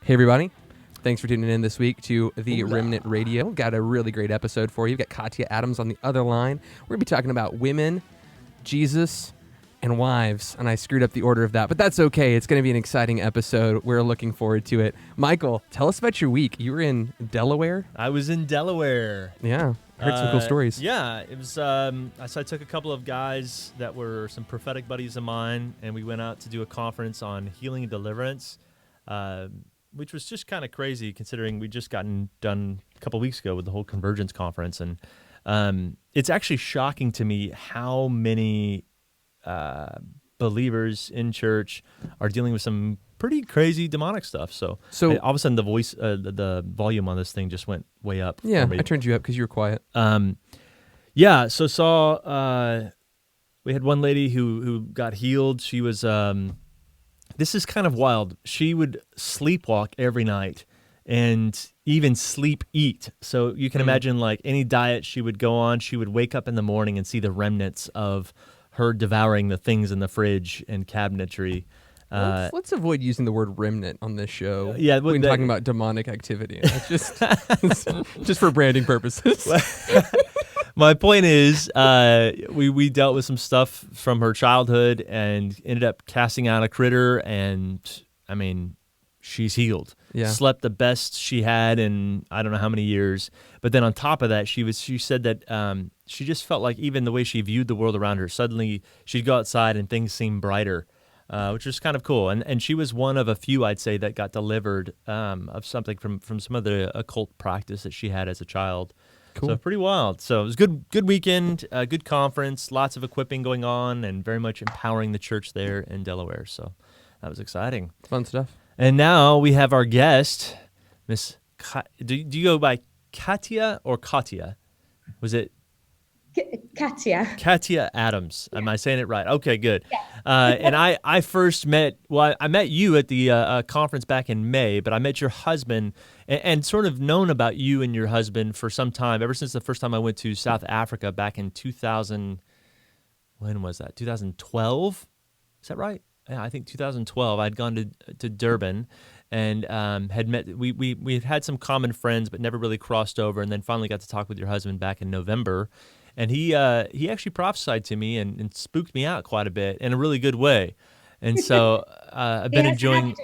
Hey, everybody. Thanks for tuning in this week to the Hola. Remnant Radio. Got a really great episode for you. We've got Katia Adams on the other line. We're going to be talking about women, Jesus, and wives. And I screwed up the order of that, but that's okay. It's going to be an exciting episode. We're looking forward to it. Michael, tell us about your week. You were in Delaware? I was in Delaware. Yeah. I heard some cool stories. Yeah, it was. So I took a couple of guys that were some prophetic buddies of mine, and we went out to do a conference on healing and deliverance, which was just kind of crazy considering we just gotten done a couple weeks ago with the whole Convergence conference, and it's actually shocking to me how many believers in church are dealing with some pretty crazy demonic stuff. So all of a sudden the volume on this thing just went way up. Yeah, I turned you up because you were quiet. Yeah, so we had one lady who got healed. She was, this is kind of wild. She would sleepwalk every night and even sleep eat. So you can imagine like any diet she would go on, she would wake up in the morning and see the remnants of her devouring the things in the fridge and cabinetry. Let's avoid using the word remnant on this show. Yeah, when talking about demonic activity. It's just for branding purposes. My point is, we dealt with some stuff from her childhood and ended up casting out a critter, and I mean, she's healed. Yeah. Slept the best she had in I don't know how many years. But then on top of that, she said that she just felt like even the way she viewed the world around her, suddenly she'd go outside and things seemed brighter. Which was kind of cool. And she was one of a few, I'd say, that got delivered of something from some of the occult practice that she had as a child. Cool. So pretty wild. So it was good weekend, good conference, lots of equiping going on, and very much empowering the church there in Delaware. So that was exciting. Fun stuff. And now we have our guest, Miss. Do you go by Katia or Katia? Was it? Katia. Katia Adams. Yeah. Am I saying it right? Okay, good. Yeah. And I first met, I met you at the conference back in May, but I met your husband and sort of known about you and your husband for some time, ever since the first time I went to South Africa back in 2000, when was that? 2012? Is that right? Yeah, I think 2012. I'd gone to Durban and had met, we had some common friends, but never really crossed over, and then finally got to talk with your husband back in November. And he actually prophesied to me and spooked me out quite a bit in a really good way. And so I've been enjoying doing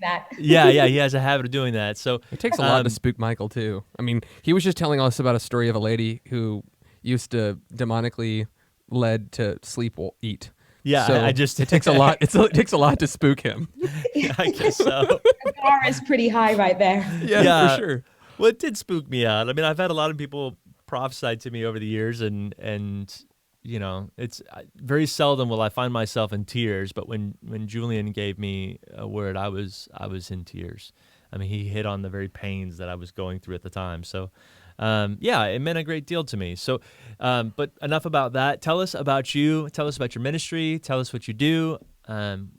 that. Yeah, he has a habit of doing that. So it takes a lot to spook Michael too. I mean, he was just telling us about a story of a lady who used to demonically led to sleep eat. Yeah, so it takes a lot. It takes a lot to spook him. Yeah, I guess so. The bar is pretty high right there. Yeah, for sure. Well, it did spook me out. I mean, I've had a lot of people prophesied to me over the years, and you know, it's very seldom will I find myself in tears, but when Julian gave me a word, I was in tears. I mean, he hit on the very pains that I was going through at the time. So yeah, it meant a great deal to me. So but enough about that. Tell us about you. Tell us about your ministry. Tell us what you do.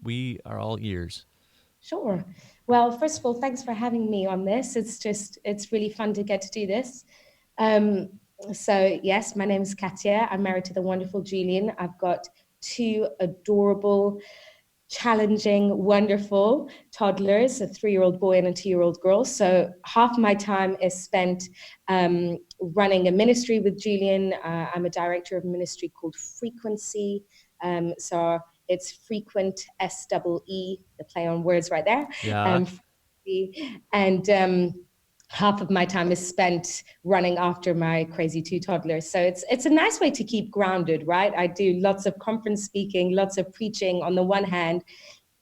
We are all ears. Sure. Well, first of all, thanks for having me on this. It's really fun to get to do this. So yes, my name is Katia. I'm married to the wonderful Julian. I've got two adorable, challenging, wonderful toddlers, a 3-year-old boy and a 2-year-old girl. So half my time is spent running a ministry with Julian. I'm a director of a ministry called Frequency. So it's frequent, SEE, the play on words right there. Yeah. And half of my time is spent running after my crazy 2 toddlers. So it's a nice way to keep grounded, right? I do lots of conference speaking, lots of preaching on the one hand,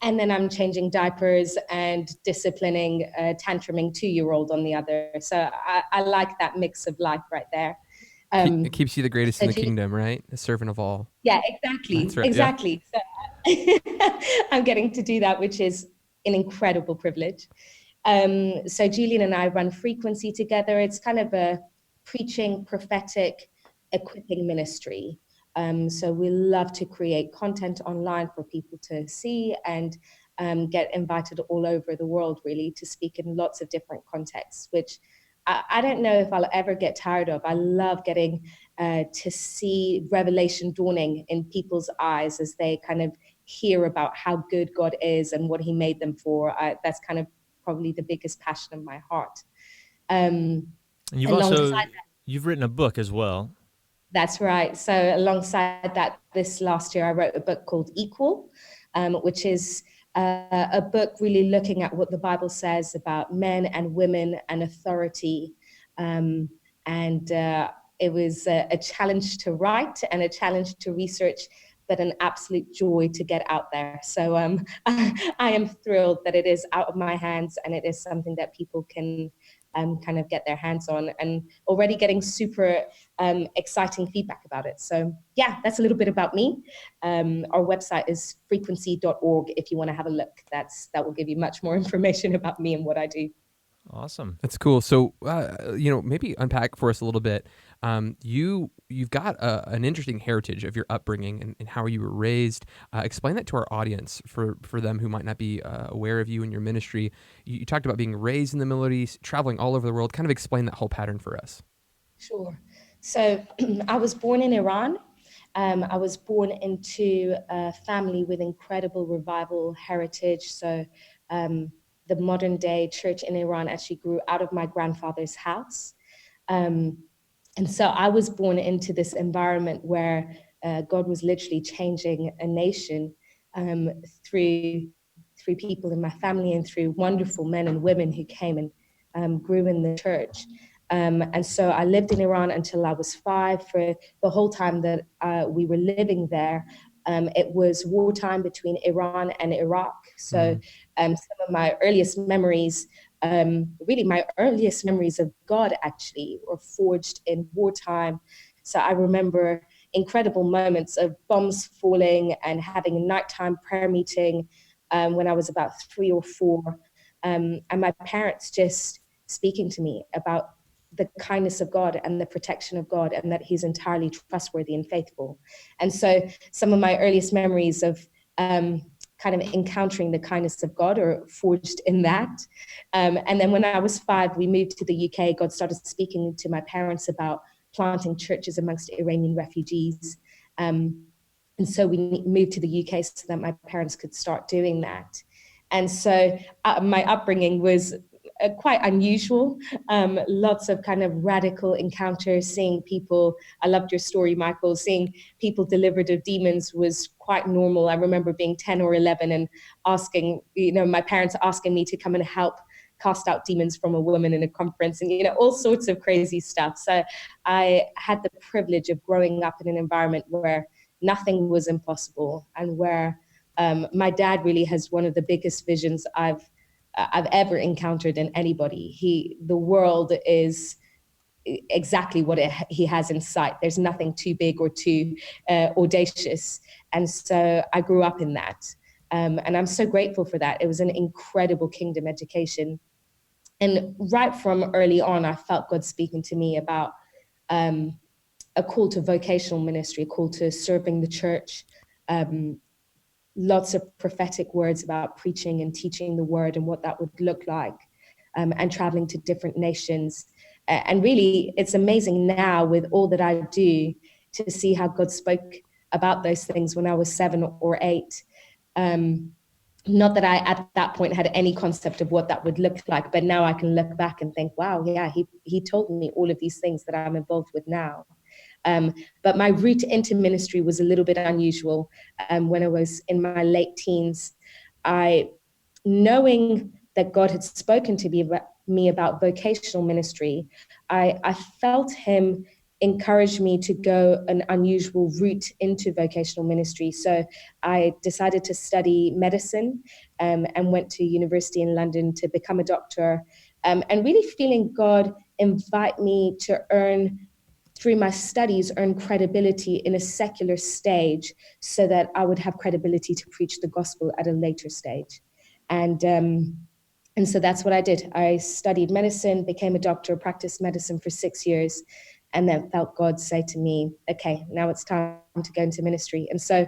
and then I'm changing diapers and disciplining a tantruming 2-year-old on the other. So I like that mix of life right there. It keeps you the greatest in the kingdom, right? A servant of all. Yeah, exactly. That's right, exactly. Yeah. So I'm getting to do that, which is an incredible privilege. So Julian and I run Frequency together. It's kind of a preaching, prophetic, equipping ministry. So we love to create content online for people to see and get invited all over the world, really, to speak in lots of different contexts, which I don't know if I'll ever get tired of. I love getting to see revelation dawning in people's eyes as they kind of hear about how good God is and what he made them for. That's kind of probably the biggest passion of my heart. And Alongside you've written a book as well. That's right. So alongside that, this last year, I wrote a book called Equal, which is a book really looking at what the Bible says about men and women and authority. And it was a challenge to write and a challenge to research, but an absolute joy to get out there. So I am thrilled that it is out of my hands and it is something that people can kind of get their hands on, and already getting super exciting feedback about it. So yeah, that's a little bit about me. Our website is frequency.org if you want to have a look. That will give you much more information about me and what I do. Awesome. That's cool. So, maybe unpack for us a little bit. You've got an interesting heritage of your upbringing and how you were raised. Explain that to our audience for them who might not be aware of you and your ministry. You talked about being raised in the Middle East, traveling all over the world. Kind of explain that whole pattern for us. Sure. So I was born in Iran. I was born into a family with incredible revival heritage. So the modern day church in Iran actually grew out of my grandfather's house. And so I was born into this environment where God was literally changing a nation through people in my family and through wonderful men and women who came and grew in the church. And so I lived in Iran until I was 5. For the whole time that we were living there, it was wartime between Iran and Iraq. So some of my earliest memories, really my earliest memories of God actually were forged in wartime. So I remember incredible moments of bombs falling and having a nighttime prayer meeting when I was about 3 or 4. And my parents just speaking to me about the kindness of God and the protection of God, and that he's entirely trustworthy and faithful. And so some of my earliest memories of kind of encountering the kindness of God are forged in that. And then when I was 5, we moved to the UK. God started speaking to my parents about planting churches amongst Iranian refugees. And so we moved to the UK so that my parents could start doing that. And so my upbringing was quite unusual. Lots of kind of radical encounters, seeing people. I loved your story, Michael. Seeing people delivered of demons was quite normal. I remember being 10 or 11 and asking, my parents asking me to come and help cast out demons from a woman in a conference, and all sorts of crazy stuff. So I had the privilege of growing up in an environment where nothing was impossible, and where my dad really has one of the biggest visions I've ever encountered in anybody. The world is exactly what he has in sight. There's nothing too big or too audacious. And so I grew up in that. And I'm so grateful for that. It was an incredible kingdom education. And right from early on, I felt God speaking to me about a call to vocational ministry, a call to serving the church, lots of prophetic words about preaching and teaching the word and what that would look like, and traveling to different nations. And really, it's amazing now with all that I do to see how God spoke about those things when I was 7 or 8. Not that I, at that point, had any concept of what that would look like, but now I can look back and think, wow, yeah, he told me all of these things that I'm involved with now. But my route into ministry was a little bit unusual. When I was in my late teens, knowing that God had spoken to me about vocational ministry, I felt him encourage me to go an unusual route into vocational ministry. So I decided to study medicine, and went to university in London to become a doctor, and really feeling God invite me to through my studies, earn credibility in a secular stage so that I would have credibility to preach the gospel at a later stage. And so that's what I did. I studied medicine, became a doctor, practiced medicine for 6 years, and then felt God say to me, okay, now it's time to go into ministry. And so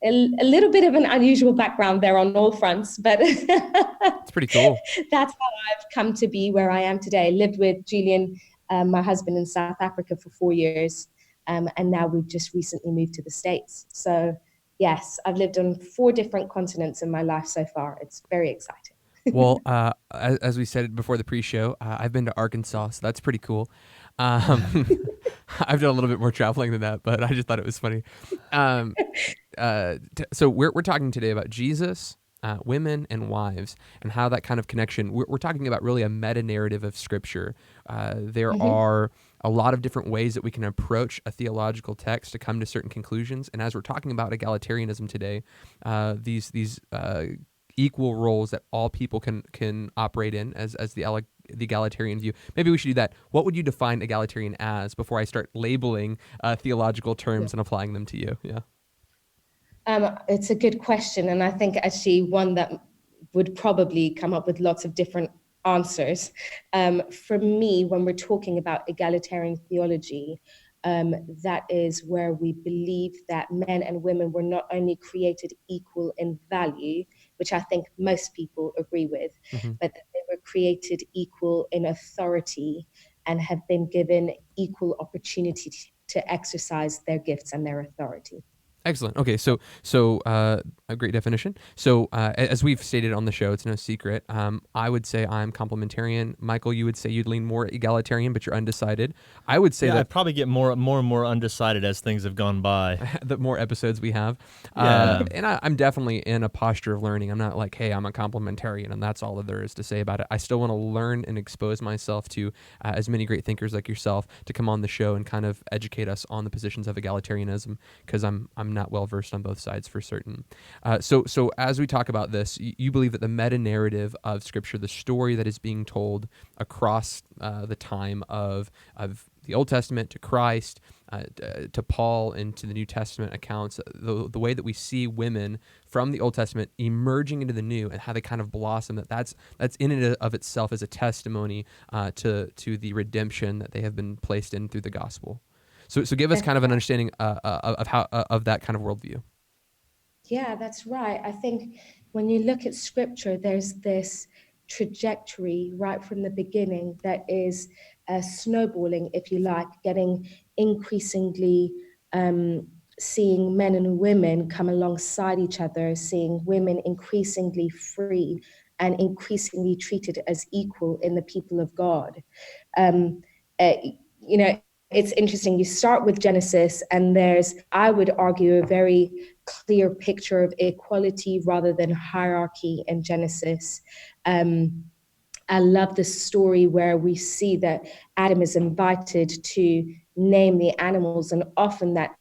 a little bit of an unusual background there on all fronts, but It's pretty cool. That's how I've come to be where I am today. Lived with Julian, my husband, in South Africa for 4 years. And now we've just recently moved to the States. So yes, I've lived on 4 different continents in my life so far. It's very exciting. Well, as we said before the pre-show, I've been to Arkansas, so that's pretty cool. Um, I've done a little bit more traveling than that, but I just thought it was funny. Um, so we're talking today about Jesus, women, and wives, and how that kind of connection. We're talking about really a meta narrative of Scripture. There Hmm. are a lot of different ways that we can approach a theological text to come to certain conclusions. And as we're talking about egalitarianism today, these equal roles that all people can operate in as the egalitarian view. Maybe we should do that. What would you define egalitarian as before I start labeling theological terms and applying them to you? Yeah. It's a good question, and I think actually one that would probably come up with lots of different answers. For me, when we're talking about egalitarian theology, that is where we believe that men and women were not only created equal in value, which I think most people agree with, Hmm. but that they were created equal in authority and have been given equal opportunity to exercise their gifts and their authority. Excellent. Okay, so a great definition. So as we've stated on the show, it's no secret. I would say I'm complementarian. Michael, you would say you'd lean more egalitarian, but you're undecided. I would say Yeah, I that probably get more and more undecided as things have gone by. the more episodes we have, Yeah. and I'm definitely in a posture of learning. I'm not like, hey, I'm a complementarian, and that's all that there is to say about it. I still want to learn and expose myself to as many great thinkers like yourself to come on the show and kind of educate us on the positions of egalitarianism, because I'm not well versed on both sides for certain. So as we talk about this, you believe that the meta narrative of Scripture, the story that is being told across the time of the Old Testament to Christ, to Paul, and to the New Testament accounts, the way that we see women from the Old Testament emerging into the New and how they kind of blossom, that's in and of itself as a testimony to the redemption that they have been placed in through the gospel. So give us That's kind of an right. understanding of how of that kind of worldview. Yeah, that's right. I think when you look at scripture, there's this trajectory right from the beginning that is snowballing, if you like, getting increasingly seeing men and women come alongside each other, seeing women increasingly free and increasingly treated as equal in the people of God. Um, uh, you know, it's interesting. You start with Genesis, and there's, I would argue, a very clear picture of equality rather than hierarchy in Genesis. Um, I love the story where we see that Adam is invited to name the animals, and often that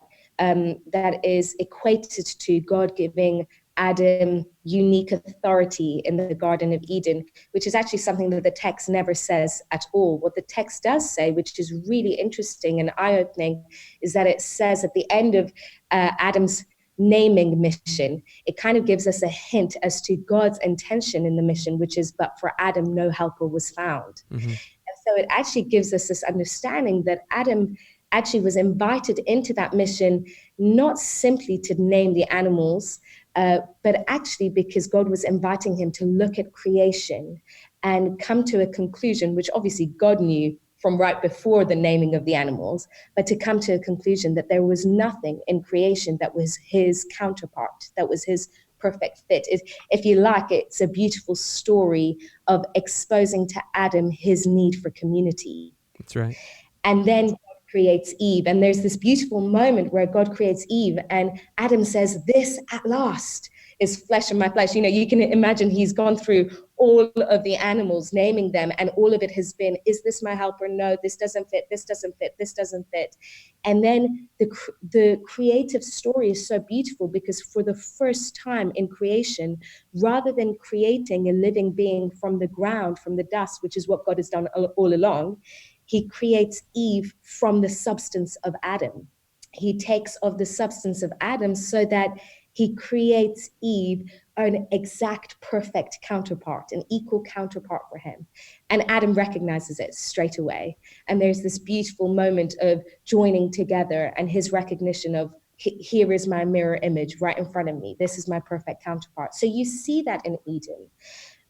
is equated to God giving Adam unique authority in the Garden of Eden, which is actually something that the text never says at all. What the text does say, which is really interesting and eye-opening, is that it says at the end of Adam's naming mission, it kind of gives us a hint as to God's intention in the mission, which is, but for Adam, no helper was found. Mm-hmm. And so it actually gives us this understanding that Adam actually was invited into that mission, not simply to name the animals, but actually because God was inviting him to look at creation and come to a conclusion, which obviously God knew from right before the naming of the animals, but to come to a conclusion that there was nothing in creation that was his counterpart, that was his perfect fit. If you like, it's a beautiful story of exposing to Adam his need for community. That's right. And then God creates Eve. And there's this beautiful moment where God creates Eve, and Adam says, "This at last is flesh of my flesh." You know, you can imagine he's gone through all of the animals, naming them, and all of it has been, is this my helper? No, this doesn't fit, this doesn't fit, this doesn't fit. And then the creative story is so beautiful because for the first time in creation, rather than creating a living being from the ground, from the dust, which is what God has done all along, he creates Eve from the substance of Adam. He takes of the substance of Adam so that he creates Eve an exact perfect counterpart, an equal counterpart for him. And Adam recognizes it straight away. And there's this beautiful moment of joining together and his recognition of, here is my mirror image right in front of me. This is my perfect counterpart. So you see that in Eden.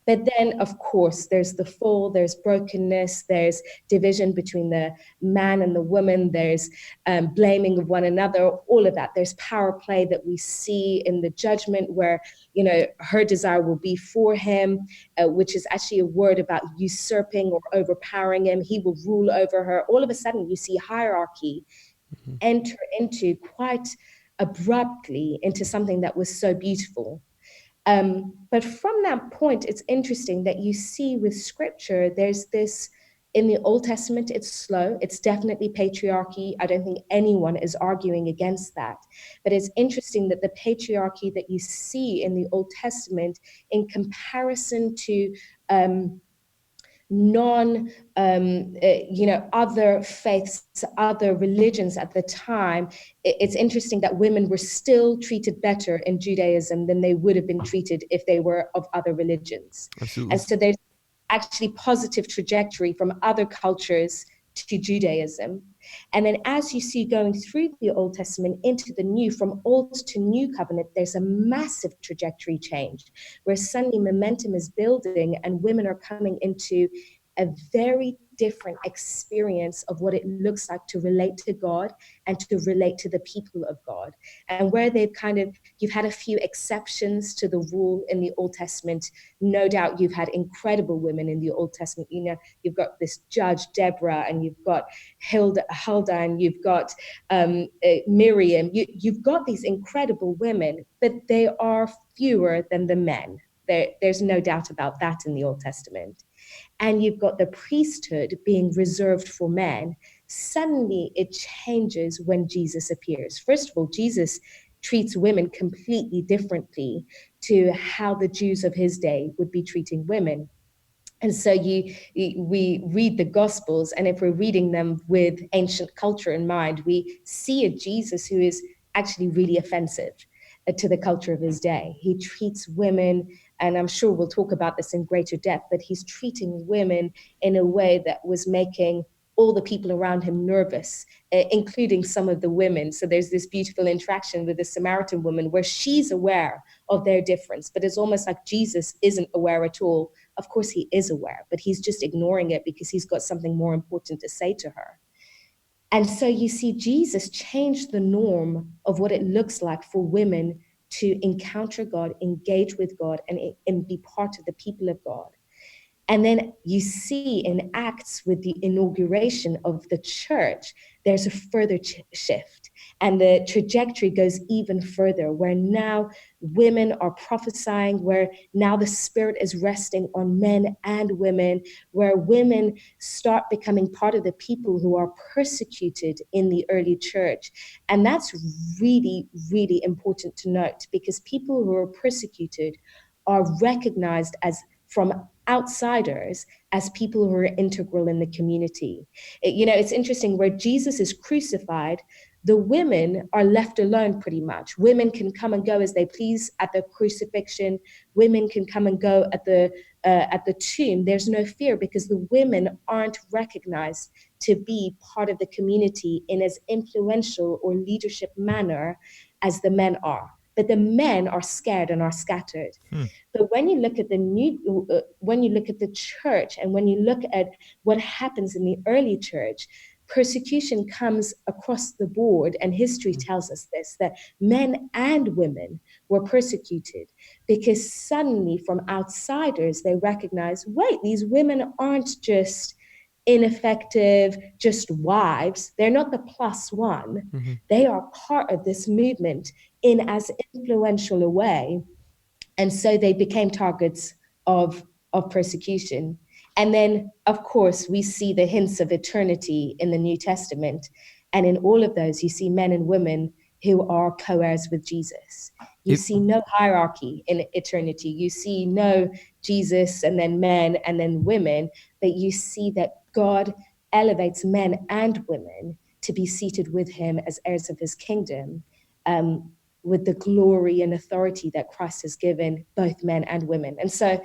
But then, of course, there's the fall, there's brokenness, there's division between the man and the woman, there's blaming of one another, all of that. There's power play that we see in the judgment where, her desire will be for him, which is actually a word about usurping or overpowering him. He will rule over her. All of a sudden, you see hierarchy enter into quite abruptly into something that was so beautiful. But from that point, it's interesting that you see with scripture, there's this, in the Old Testament, it's slow. It's definitely patriarchy. I don't think anyone is arguing against that. But it's interesting that the patriarchy that you see in the Old Testament in comparison to other faiths, other religions at the time, it's interesting that women were still treated better in Judaism than they would have been treated if they were of other religions. Absolutely. And so there's actually positive trajectory from other cultures to Judaism. And then as you see going through the Old Testament into the New, from Old to New Covenant, there's a massive trajectory change where suddenly momentum is building and women are coming into a very different experience of what it looks like to relate to God and to relate to the people of God. And where you've had a few exceptions to the rule in the Old Testament. No doubt you've had incredible women in the Old Testament. You've got this judge, Deborah, and you've got Huldah, and you've got Miriam. You've got these incredible women, but they are fewer than the men. There's no doubt about that in the Old Testament. And you've got the priesthood being reserved for men. Suddenly it changes when Jesus appears. First of all, Jesus treats women completely differently to how the Jews of his day would be treating women. And so we read the Gospels, and if we're reading them with ancient culture in mind, we see a Jesus who is actually really offensive to the culture of his day. He treats women, and I'm sure we'll talk about this in greater depth, but he's treating women in a way that was making all the people around him nervous, including some of the women. So there's this beautiful interaction with the Samaritan woman where she's aware of their difference, but it's almost like Jesus isn't aware at all. Of course he is aware, but he's just ignoring it because he's got something more important to say to her. And so you see Jesus change the norm of what it looks like for women to encounter God, engage with God, and be part of the people of God. And then you see in Acts with the inauguration of the church, there's a further shift. And the trajectory goes even further, where now women are prophesying, where now the Spirit is resting on men and women, where women start becoming part of the people who are persecuted in the early church. And that's really, really important to note, because people who are persecuted are recognized as from outsiders as people who are integral in the community. It's interesting, where Jesus is crucified, the women are left alone pretty much. Women can come and go as they please at the crucifixion. Women can come and go at the tomb. There's no fear because the women aren't recognized to be part of the community in as influential or leadership manner as the men are. But the men are scared and are scattered. But when you look at when you look at the church, and when you look at what happens in the early church, persecution comes across the board, and history tells us this, that men and women were persecuted because suddenly from outsiders they recognize, wait, these women aren't just ineffective, just wives. They're not the plus one. Mm-hmm. They are part of this movement in as influential a way. And so they became targets of persecution. And then, of course, we see the hints of eternity in the New Testament. And in all of those, you see men and women who are co-heirs with Jesus. You see no hierarchy in eternity. You see no Jesus and then men and then women, but you see that God elevates men and women to be seated with him as heirs of his kingdom, with the glory and authority that Christ has given both men and women. And so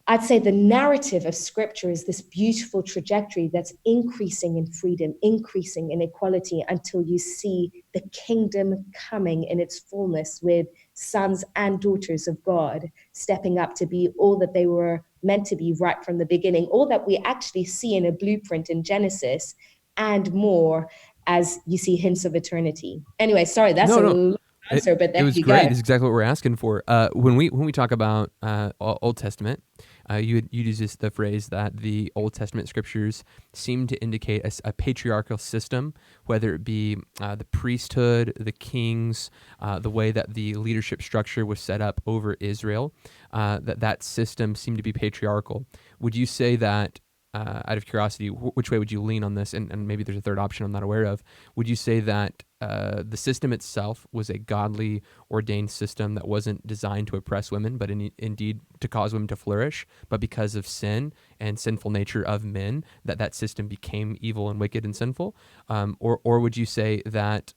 I'd say the narrative of scripture is this beautiful trajectory that's increasing in freedom, increasing in equality until you see the kingdom coming in its fullness with sons and daughters of God stepping up to be all that they were meant to be right from the beginning, all that we actually see in a blueprint in Genesis and more as you see hints of eternity. Anyway, sorry, that's No, a no. long answer, but It there was you great. go. It's exactly what we're asking for. When we talk about Old Testament, you use the phrase that the Old Testament scriptures seem to indicate a patriarchal system, whether it be the priesthood, the kings, the way that the leadership structure was set up over Israel. That system seemed to be patriarchal. Would you say that? Out of curiosity, which way would you lean on this? And maybe there's a third option I'm not aware of. Would you say that the system itself was a godly ordained system that wasn't designed to oppress women, but indeed to cause women to flourish, but because of sin and sinful nature of men, that system became evil and wicked and sinful? Or would you say that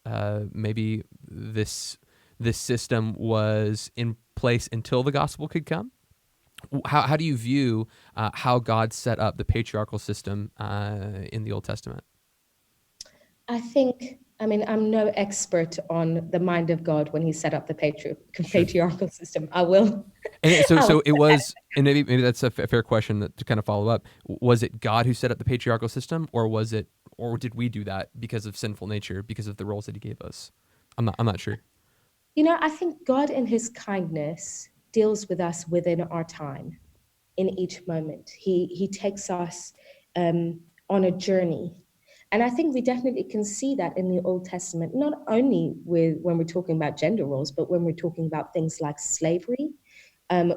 maybe this system was in place until the gospel could come? How do you view how God set up the patriarchal system in the Old Testament? I mean, I'm no expert on the mind of God when he set up the Sure. patriarchal system. I will. And so, I will. so it was, and maybe that's a fair question to kind of follow up. Was it God who set up the patriarchal system, or did we do that because of sinful nature, because of the roles that He gave us? I'm not sure. I think God in his kindness deals with us within our time in each moment. He takes us on a journey. And I think we definitely can see that in the Old Testament, not only when we're talking about gender roles, but when we're talking about things like slavery.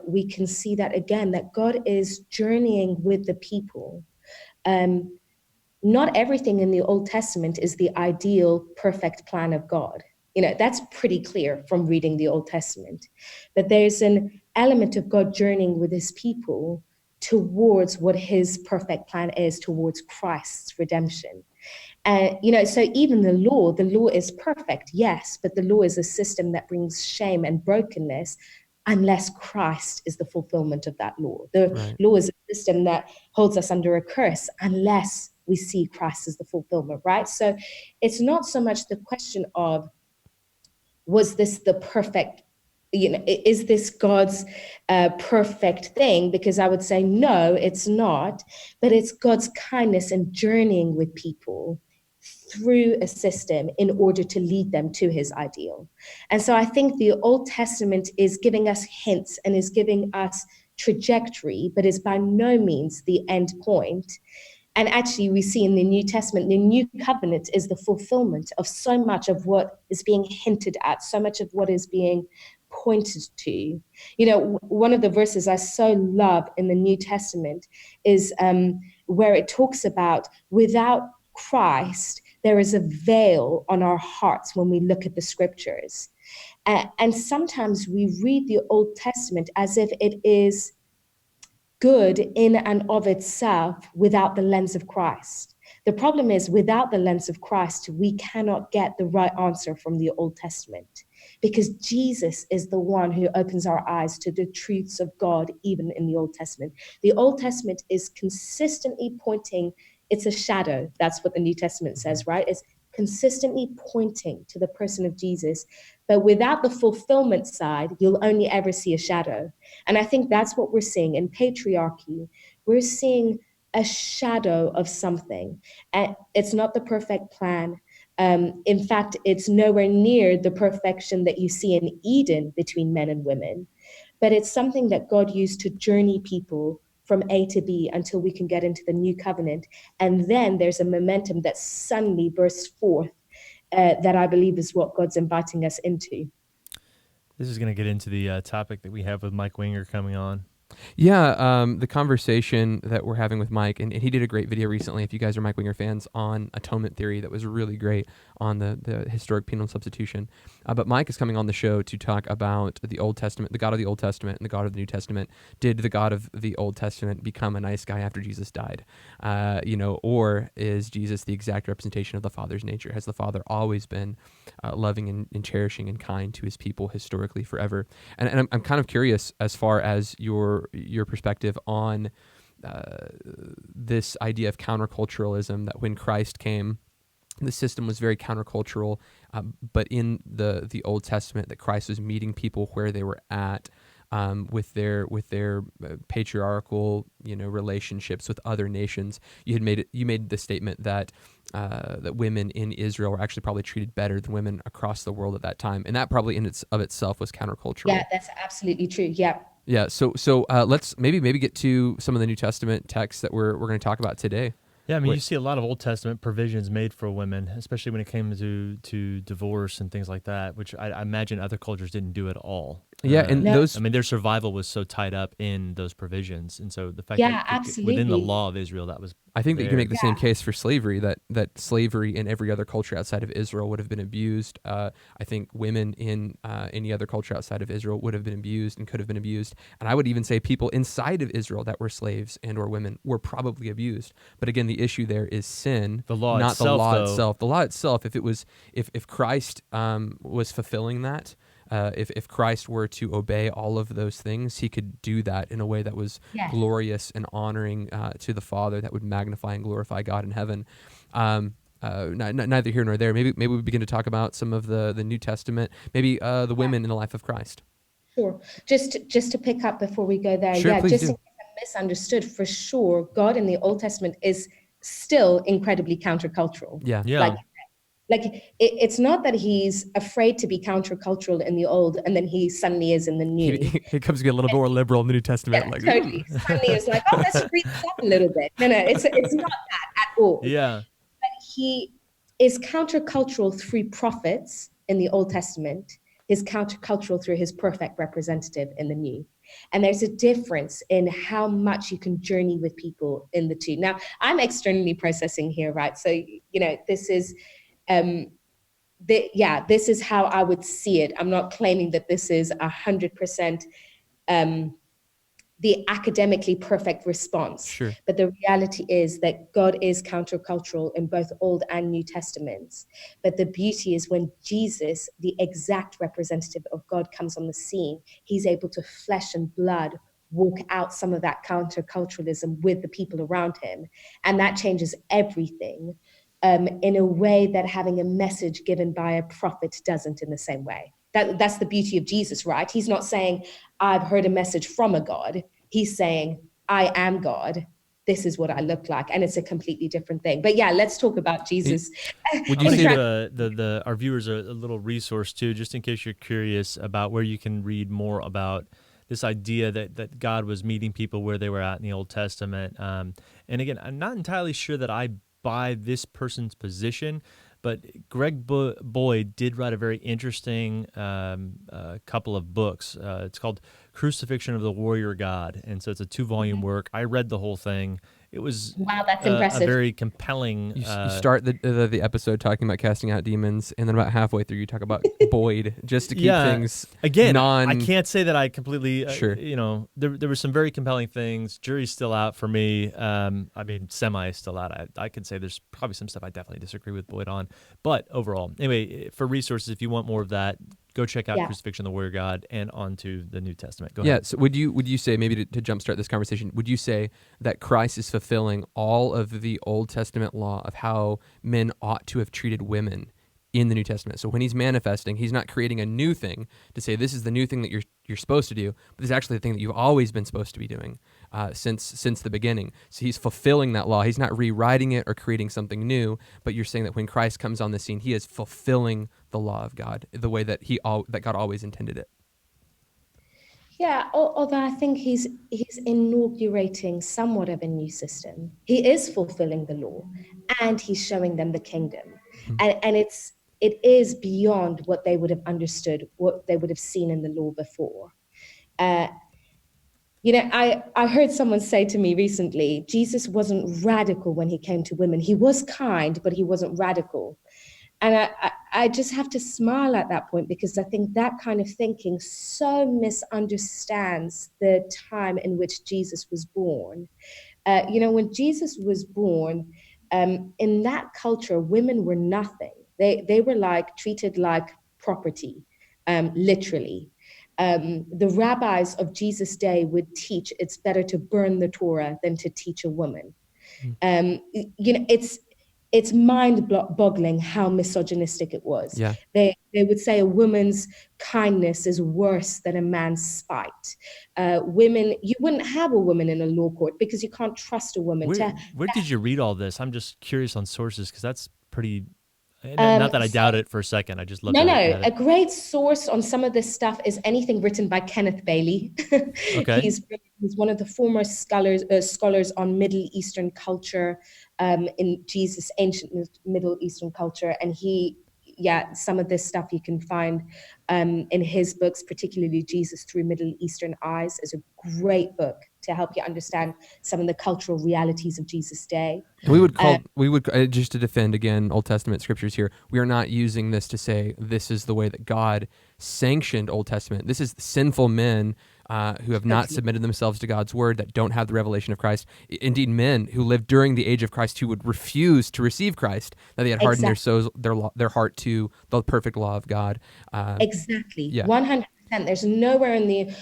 We can see that again, that God is journeying with the people. Not everything in the Old Testament is the ideal, perfect plan of God. That's pretty clear from reading the Old Testament. But there's an element of God journeying with his people towards what his perfect plan is, towards Christ's redemption. So even the law is perfect, yes, but the law is a system that brings shame and brokenness unless Christ is the fulfillment of that law. The Right. law is a system that holds us under a curse unless we see Christ as the fulfillment, right? So it's not so much the question of, was this the perfect, is this God's perfect thing? Because I would say, no, it's not, but it's God's kindness and journeying with people through a system in order to lead them to his ideal. And so I think the Old Testament is giving us hints and is giving us trajectory, but is by no means the end point. And actually, we see in the New Testament, the new covenant is the fulfillment of so much of what is being hinted at, so much of what is being pointed to. One of the verses I so love in the New Testament is where it talks about without Christ, there is a veil on our hearts when we look at the scriptures. And sometimes we read the Old Testament as if it is good in and of itself without the lens of Christ. The problem is, without the lens of Christ, we cannot get the right answer from the Old Testament, because Jesus is the one who opens our eyes to the truths of God, even in the Old Testament. The Old Testament is consistently pointing, it's a shadow. That's what the New Testament says, right? It's consistently pointing to the person of Jesus. But without the fulfillment side, you'll only ever see a shadow. And I think that's what we're seeing in patriarchy. We're seeing a shadow of something. And it's not the perfect plan. In fact, it's nowhere near the perfection that you see in Eden between men and women. But it's something that God used to journey people from A to B until we can get into the new covenant. And then there's a momentum that suddenly bursts forth that I believe is what God's inviting us into. This is going to get into the topic that we have with Mike Winger coming on. Yeah, the conversation that we're having with Mike, and he did a great video recently, if you guys are Mike Winger fans, on atonement theory that was really great on the historic penal substitution. But Mike is coming on the show to talk about the Old Testament, the God of the Old Testament and the God of the New Testament. Did the God of the Old Testament become a nice guy after Jesus died? Or is Jesus the exact representation of the Father's nature? Has the Father always been loving and cherishing and kind to his people historically forever? And I'm kind of curious as far as your your perspective on this idea of counterculturalism, that when Christ came, the system was very countercultural, but in the Old Testament, that Christ was meeting people where they were at, with their patriarchal relationships with other nations. You made the statement that that women in Israel were actually probably treated better than women across the world at that time, and that probably of itself was countercultural. Yeah, that's absolutely true. Yeah. Yeah. So let's maybe get to some of the New Testament texts that we're going to talk about today. Yeah, I mean, you see a lot of Old Testament provisions made for women, especially when it came to divorce and things like that, which I imagine other cultures didn't do at all. Yeah, and those... I mean, their survival was so tied up in those provisions, and so the fact Yeah, that absolutely. within the law of Israel, that was I think that you can make the Yeah. same case for slavery, that slavery in every other culture outside of Israel would have been abused. I think women in any other culture outside of Israel would have been abused and could have been abused. And I would even say people inside of Israel that were slaves and or women were probably abused. But again, the issue there is sin, The law not itself, the law though. itself. The law itself, if Christ was fulfilling that, if Christ were to obey all of those things, he could do that in a way that was Yes. glorious and honoring to the Father, that would magnify and glorify God in heaven. Neither here nor there. Maybe we begin to talk about some of the New Testament, maybe the women in the life of Christ. Sure. Just to pick up before we go there. Sure, Yeah, please just do. in case I'm misunderstood, for sure, God in the Old Testament is still incredibly countercultural. Yeah. yeah. It's not that he's afraid to be countercultural in the old and then he suddenly is in the new. He comes to get a little more liberal in the New Testament. Yeah, totally. Suddenly is like, oh, let's read this up a little bit. No, it's not that at all. Yeah. He is countercultural through prophets in the Old Testament. He's countercultural through his perfect representative in the New. And there's a difference in how much you can journey with people in the two. Now, I'm externally processing here, right? So, this is, this is how I would see it. I'm not claiming that this is 100% the academically perfect response. Sure. But the reality is that God is countercultural in both Old and New Testaments. But the beauty is when Jesus, the exact representative of God, comes on the scene, he's able to flesh and blood walk out some of that counterculturalism with the people around him. And that changes everything in a way that having a message given by a prophet doesn't in the same way. That's the beauty of Jesus, right? He's not saying, I've heard a message from a God. He's saying, I am God. This is what I look like. And it's a completely different thing. But yeah, let's talk about Jesus. Would I'm you gonna say give our viewers a little resource too, just in case you're curious about where you can read more about this idea that God was meeting people where they were at in the Old Testament. And again, I'm not entirely sure that I buy this person's position, but Greg Boyd did write a very interesting couple of books. It's called Crucifixion of the Warrior God, and so it's a 2-volume work. I read the whole thing. It was Wow, that's a impressive. very compelling. you start the episode talking about casting out demons, and then about halfway through you talk about Boyd, just to keep things again. I can't say that I completely. Sure. There were some very compelling things. Jury's still out for me. I mean, semi is still out. I could say there's probably some stuff I definitely disagree with Boyd on, but overall, anyway, for resources, if you want more of that, go check out Crucifixion of the Warrior God and onto the New Testament. Go ahead. Yeah. So would you say, maybe to jumpstart this conversation, would you say that Christ is fulfilling all of the Old Testament law of how men ought to have treated women in the New Testament? So when he's manifesting, he's not creating a new thing to say this is the new thing that you're supposed to do, but this is actually the thing that you've always been supposed to be doing since the beginning. So he's fulfilling that law. He's not rewriting it or creating something new, but you're saying that when Christ comes on the scene, he is fulfilling the law of God the way that that God always intended it. Yeah, although I think he's inaugurating somewhat of a new system. He is fulfilling the law, and he's showing them the kingdom, and it is beyond what they would have understood, what they would have seen in the law before. I heard someone say to me recently, Jesus wasn't radical when he came to women. He was kind, but he wasn't radical. And I just have to smile at that point, because I think that kind of thinking so misunderstands the time in which Jesus was born. When Jesus was born, in that culture, women were nothing. They were treated like property, literally. the rabbis of Jesus' day would teach it's better to burn the Torah than to teach a woman. It's mind-boggling how misogynistic it was. Yeah. They would say a woman's kindness is worse than a man's spite. Women, you wouldn't have a woman in a law court because you can't trust a woman. Where did you read all this? I'm just curious on sources because that's pretty. Um, Not that I doubt it for a second. I just love No, to no. have A it. great source on some of this stuff is anything written by Kenneth Bailey. Okay. He's one of the foremost scholars on Middle Eastern culture, in Jesus, ancient Middle Eastern culture, and some of this stuff you can find in his books, particularly Jesus Through Middle Eastern Eyes, is a great book to help you understand some of the cultural realities of Jesus' day. And we would just to defend again Old Testament scriptures here. We are not using this to say this is the way that God sanctioned Old Testament. This is sinful men who have not submitted themselves to God's word, that don't have the revelation of Christ. Indeed, men who lived during the age of Christ who would refuse to receive Christ, that they had hardened their heart to the perfect law of God. Exactly. Yeah. 100%. There's nowhere in the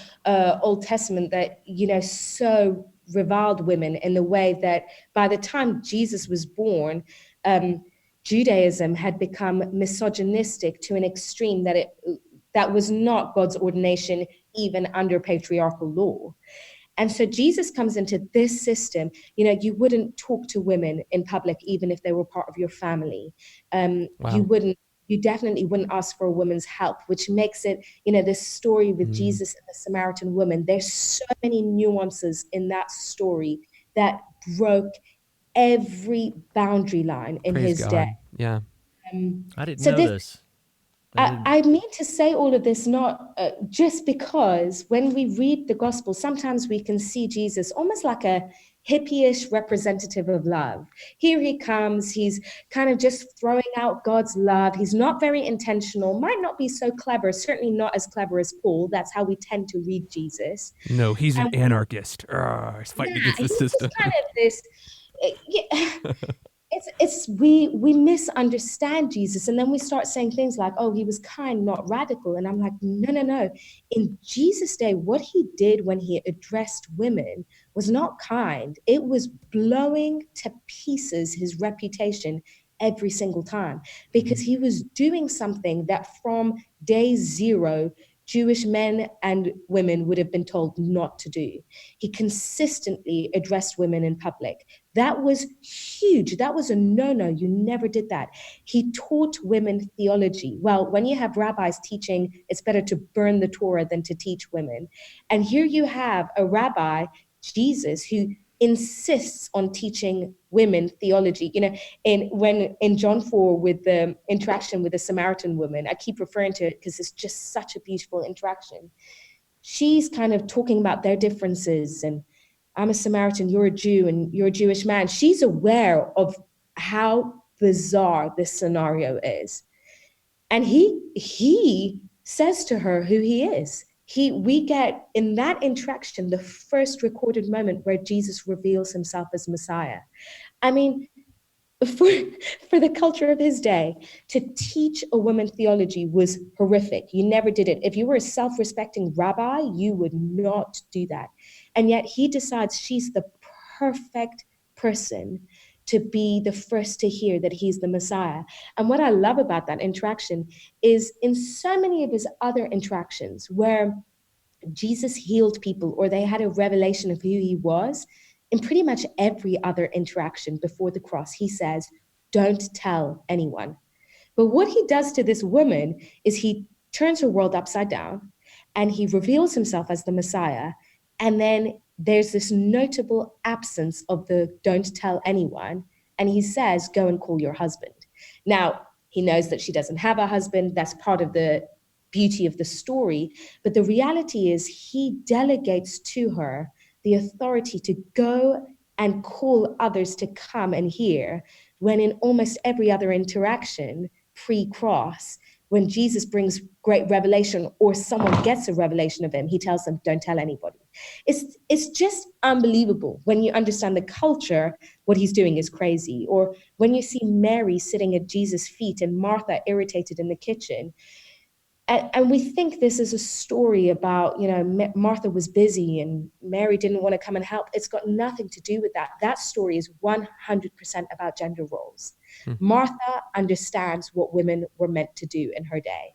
Old Testament that, so reviled women in the way that by the time Jesus was born, Judaism had become misogynistic to an extreme that was not God's ordination, even under patriarchal law. And so Jesus comes into this system. You wouldn't talk to women in public, even if they were part of your family. Wow. You definitely wouldn't ask for a woman's help, which makes it, this story with Jesus and the Samaritan woman, there's so many nuances in that story that broke every boundary line in Praise his day. God. Yeah. I didn't So know this. I mean to say all of this not just because when we read the gospel, sometimes we can see Jesus almost like a hippie-ish representative of love. Here he comes, he's kind of just throwing out God's love. He's not very intentional, might not be so clever, certainly not as clever as Paul. That's how we tend to read Jesus. No, he's an And anarchist. He's fighting against the he's system. just kind of this. We misunderstand Jesus, and then we start saying things like, oh, he was kind, not radical. And I'm like, no. In Jesus' day, what he did when he addressed women was not kind. It was blowing to pieces his reputation every single time, because he was doing something that from day zero Jewish men and women would have been told not to do. He consistently addressed women in public. That was huge. That was a no-no. You never did that. He taught women theology. Well, when you have rabbis teaching, it's better to burn the Torah than to teach women. And here you have a rabbi, Jesus, who insists on teaching women theology. In John 4 with the interaction with the Samaritan woman, I keep referring to it because it's just such a beautiful interaction. She's kind of talking about their differences, and I'm a Samaritan, you're a Jew, and you're a Jewish man. She's aware of how bizarre this scenario is. And he says to her who he is. We get in that interaction the first recorded moment where Jesus reveals himself as Messiah. I mean, for the culture of his day, to teach a woman theology was horrific. You never did it. If you were a self-respecting rabbi, you would not do that. And yet he decides she's the perfect person to be the first to hear that he's the Messiah. And what I love about that interaction is in so many of his other interactions where Jesus healed people or they had a revelation of who he was, in pretty much every other interaction before the cross, he says, don't tell anyone. But what he does to this woman is he turns her world upside down and he reveals himself as the Messiah. And then there's this notable absence of the don't tell anyone. And he says, go and call your husband. Now, he knows that she doesn't have a husband. That's part of the beauty of the story. But the reality is he delegates to her the authority to go and call others to come and hear, when in almost every other interaction pre-cross, when Jesus brings great revelation or someone gets a revelation of him, he tells them, don't tell anybody. It's just unbelievable. When you understand the culture, what he's doing is crazy. Or when you see Mary sitting at Jesus' feet and Martha irritated in the kitchen, And we think this is a story about, Martha was busy and Mary didn't want to come and help. It's got nothing to do with that. That story is 100% about gender roles. Martha understands what women were meant to do in her day.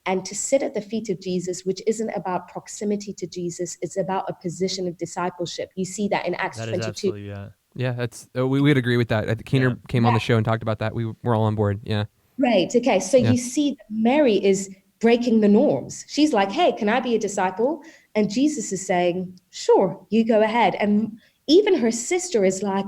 And to sit at the feet of Jesus, which isn't about proximity to Jesus, it's about a position of discipleship. You see that in Acts That is 22. absolutely, yeah. Yeah, that's we would agree with that. I think Keener came on the show and talked about that. We're all on board. Yeah. Right. Okay. So Yeah. you see that Mary is breaking the norms. She's like, hey, can I be a disciple? And Jesus is saying, sure, you go ahead. And even her sister is like,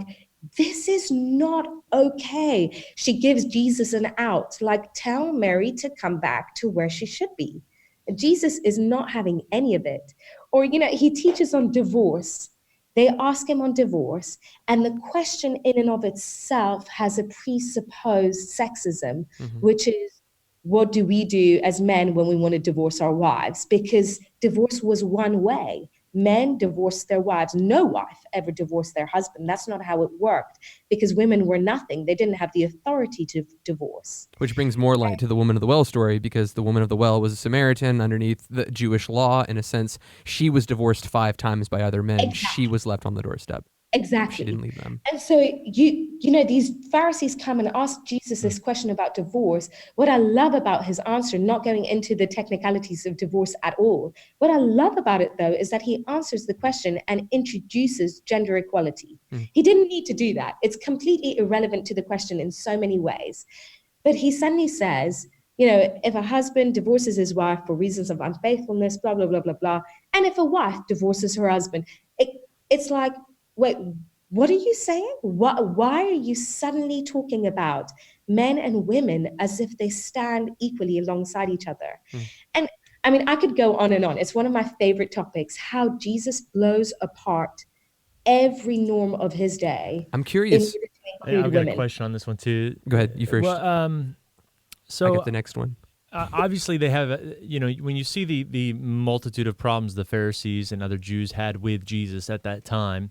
this is not okay. She gives Jesus an out, like, tell Mary to come back to where she should be. And Jesus is not having any of it. Or, he teaches on divorce. They ask him on divorce, and the question in and of itself has a presupposed sexism, which is, what do we do as men when we want to divorce our wives? Because divorce was one way. Men divorced their wives. No wife ever divorced their husband. That's not how it worked, because women were nothing. They didn't have the authority to divorce. Which brings more light to the woman of the well story, because the woman of the well was a Samaritan underneath the Jewish law. In a sense, she was divorced 5 times by other men. Exactly. She was left on the doorstep. Exactly. She didn't leave them. And so these Pharisees come and ask Jesus this question about divorce. What I love about his answer, not going into the technicalities of divorce at all, what I love about it, though, is that he answers the question and introduces gender equality. He didn't need to do that. It's completely irrelevant to the question in so many ways. But he suddenly says, if a husband divorces his wife for reasons of unfaithfulness, blah, blah, blah, blah, blah, and if a wife divorces her husband, it's like, wait, what are you saying? Why are you suddenly talking about men and women as if they stand equally alongside each other? And I mean, I could go on and on. It's one of my favorite topics, how Jesus blows apart every norm of his day. I'm curious. I've got a question on this one too. Go ahead, you first. Well, I get the next one. Obviously, they have, when you see the multitude of problems the Pharisees and other Jews had with Jesus at that time,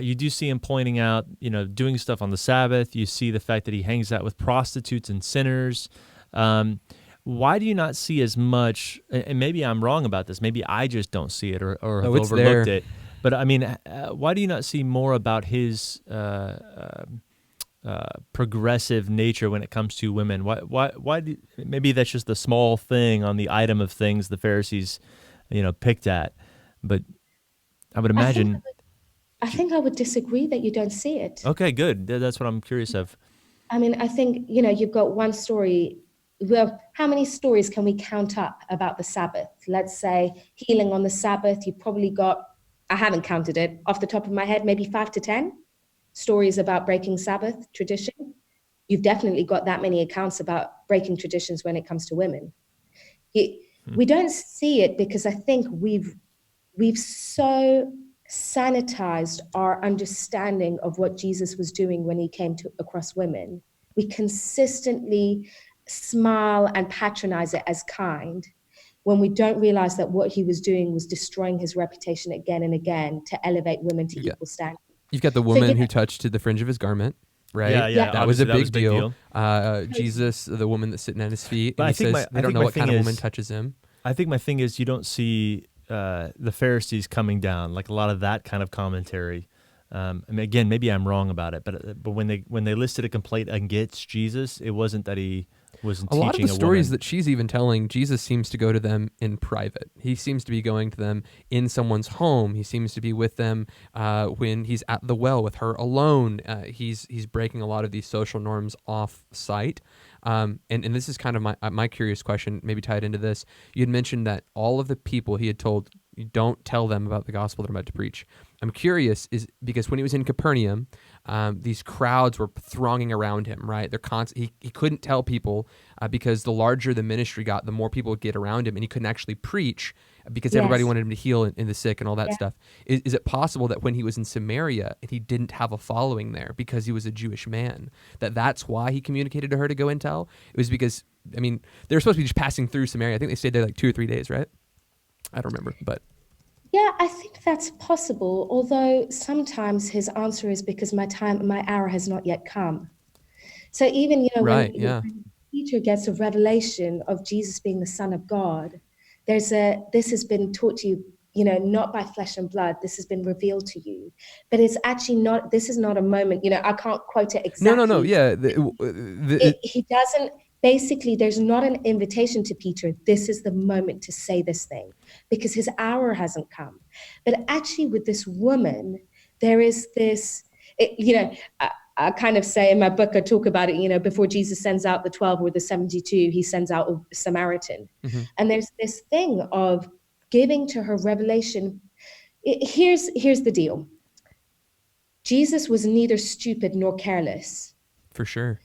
you do see him pointing out, doing stuff on the Sabbath. You see the fact that he hangs out with prostitutes and sinners. Why do you not see as much, and maybe I'm wrong about this, maybe I just don't see it or have overlooked it, but I mean, why do you not see more about his progressive nature when it comes to women? Why maybe that's just the small thing on the item of things the Pharisees, picked at, but I would imagine... I think I would disagree that you don't see it. Okay, good. That's what I'm curious of. I mean, I think, you've got one story. Well, how many stories can we count up about the Sabbath? Let's say healing on the Sabbath. You've probably got, I haven't counted it off the top of my head, maybe 5 to 10 stories about breaking Sabbath tradition. You've definitely got that many accounts about breaking traditions when it comes to women. We don't see it because I think we've so sanitized our understanding of what Jesus was doing when he came across women. We consistently smile and patronize it as kind when we don't realize that what he was doing was destroying his reputation again and again to elevate women to equal standing. You've got the woman who touched to the fringe of his garment, right? Yeah. That was a big deal. Jesus, the woman that's sitting at his feet, and he says they don't know what kind of woman touches him. I think my thing is you don't see the Pharisees coming down, like a lot of that kind of commentary. I mean, again, maybe I'm wrong about it, but when they listed a complaint against Jesus, it wasn't that he wasn't teaching a lot of the stories woman. that she's even telling, Jesus seems to go to them in private. He seems to be going to them in someone's home. He seems to be with them when he's at the well with her alone. He's breaking a lot of these social norms off site. And this is kind of my curious question, maybe tied into this. You had mentioned that all of the people he had told, don't tell them about the gospel they're about to preach. I'm curious, is because when he was in Capernaum, these crowds were thronging around him, right? He couldn't tell people because the larger the ministry got, the more people would get around him, and he couldn't actually preach because everybody wanted him to heal in the sick and all that stuff. Is it possible that when he was in Samaria and he didn't have a following there because he was a Jewish man, that's why he communicated to her to go and tell? It was because, I mean, they were supposed to be just passing through Samaria. I think they stayed there like 2 or 3 days, right? I don't remember, but... Yeah, I think that's possible, although sometimes his answer is because my hour has not yet come. So even, Peter gets a revelation of Jesus being the Son of God, this has been taught to you, not by flesh and blood. This has been revealed to you, but it's actually not. This is not a moment. I can't quote it exactly. No. Yeah. He doesn't. Basically, there's not an invitation to Peter. This is the moment to say this thing because his hour hasn't come. But actually, with this woman, there is this. I kind of say in my book, I talk about it, before Jesus sends out the 12 or the 72, he sends out a Samaritan. Mm-hmm. And there's this thing of giving to her revelation. Here's the deal. Jesus was neither stupid nor careless. For sure.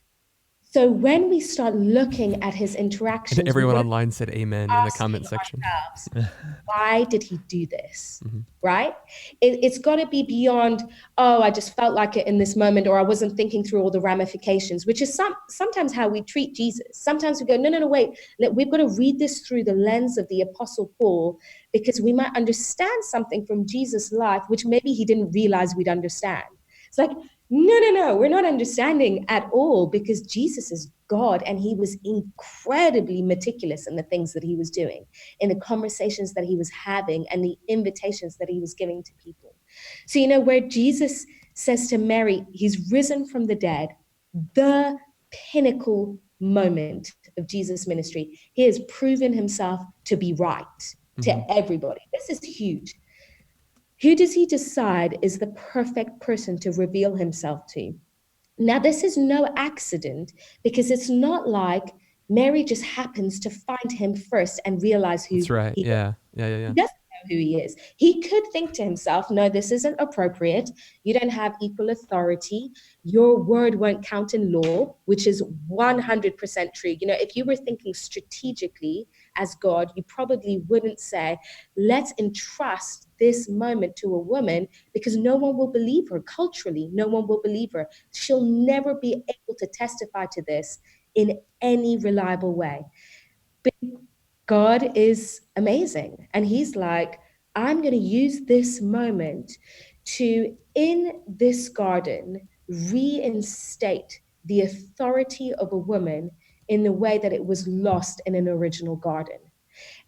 So when we start looking at his interactions, and everyone online said amen in the comment section. Why did he do this? Mm-hmm. Right? It's got to be beyond, I just felt like it in this moment, or I wasn't thinking through all the ramifications, which is sometimes how we treat Jesus. Sometimes we go, no, wait, we've got to read this through the lens of the Apostle Paul, because we might understand something from Jesus' life, which maybe he didn't realize we'd understand. It's like, no, we're not understanding at all, because Jesus is God and he was incredibly meticulous in the things that he was doing, in the conversations that he was having and the invitations that he was giving to people. So, where Jesus says to Mary, he's risen from the dead, the pinnacle moment of Jesus' ministry, he has proven himself to be right to everybody. This is huge. Who does he decide is the perfect person to reveal himself to? Now, this is no accident, because it's not like Mary just happens to find him first and realize who That's right. he is. Yeah. He doesn't know who he is. He could think to himself, no, this isn't appropriate. You don't have equal authority. Your word won't count in law, which is 100% true. If you were thinking strategically as God, you probably wouldn't say, let's entrust this moment to a woman, because no one will believe her. Culturally, no one will believe her. She'll never be able to testify to this in any reliable way. But God is amazing. And he's like, I'm going to use this moment to, in this garden, reinstate the authority of a woman in the way that it was lost in an original garden.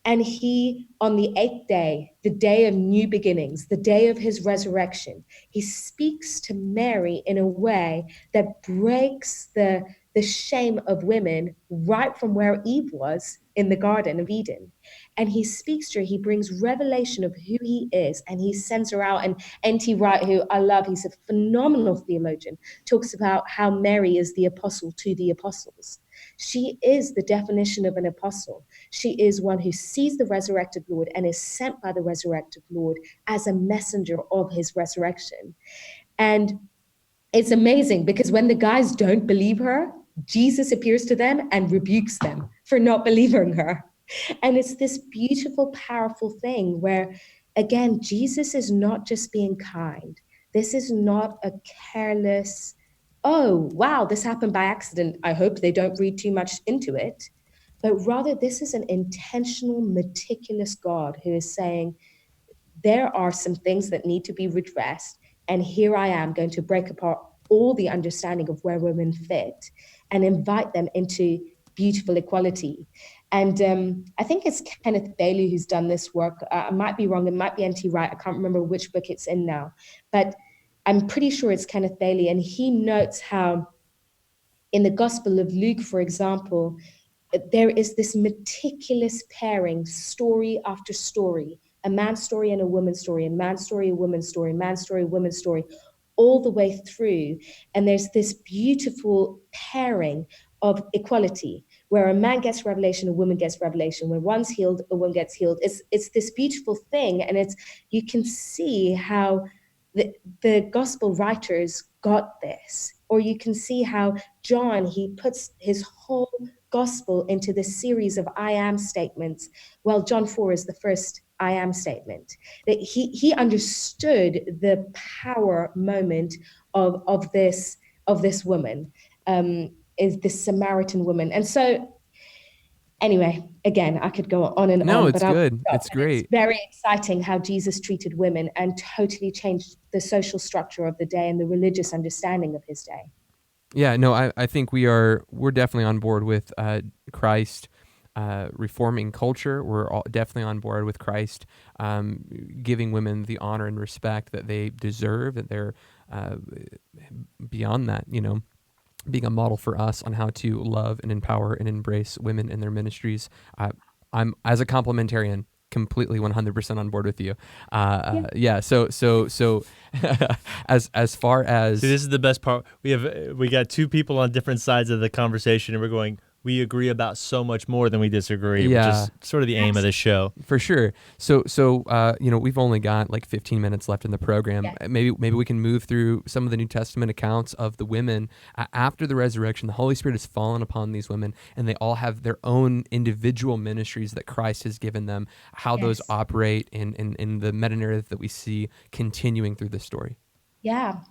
And he, on the 8th day, the day of new beginnings, the day of his resurrection, he speaks to Mary in a way that breaks the shame of women right from where Eve was in the Garden of Eden. And he speaks to her, he brings revelation of who he is, and he sends her out. And N.T. Wright, who I love, he's a phenomenal theologian, talks about how Mary is the apostle to the apostles. She is the definition of an apostle. She is one who sees the resurrected Lord and is sent by the resurrected Lord as a messenger of his resurrection. And it's amazing, because when the guys don't believe her, Jesus appears to them and rebukes them for not believing her. And it's this beautiful, powerful thing where, again, Jesus is not just being kind. This is not a careless, oh, wow, this happened by accident. I hope they don't read too much into it. But rather, this is an intentional, meticulous God who is saying, there are some things that need to be redressed. And here I am going to break apart all the understanding of where women fit and invite them into beautiful equality. And I think it's Kenneth Bailey who's done this work. I might be wrong. It might be N.T. Wright. I can't remember which book it's in now. But I'm pretty sure it's Kenneth Bailey. And he notes how in the Gospel of Luke, for example, there is this meticulous pairing, story after story, a man's story and a woman's story, a man's story, a woman's story, a man's story, a woman's story, all the way through. And there's this beautiful pairing of equality, where a man gets revelation, a woman gets revelation. When one's healed, a woman gets healed. It's this beautiful thing. And you can see how the gospel writers got this, or you can see how John, he puts his whole gospel into this series of I am statements. Well, John 4 is the first I am statement. That he understood the power moment of this woman, is this Samaritan woman. And so anyway, again, I could go on and on. No, it's good. It's great. It's very exciting how Jesus treated women and totally changed the social structure of the day and the religious understanding of his day. Yeah, no, I think we're definitely on board with Christ reforming culture. We're all definitely on board with Christ giving women the honor and respect that they deserve, that they're uh, beyond that, being a model for us on how to love and empower and embrace women in their ministries. I'm, as a complementarian, completely 100% on board with you. Yeah. Yeah. So as far as See, this is the best part. We got two people on different sides of the conversation, and we're going. We agree about so much more than we disagree, which yeah. is sort of the aim of this show. For sure. We've only got like 15 minutes left in the program. Yeah. Maybe we can move through some of the New Testament accounts of the women after the resurrection. The Holy Spirit has fallen upon these women, and they all have their own individual ministries that Christ has given them. How those Yes. operate in the metanarrative that we see continuing through this story. Yeah.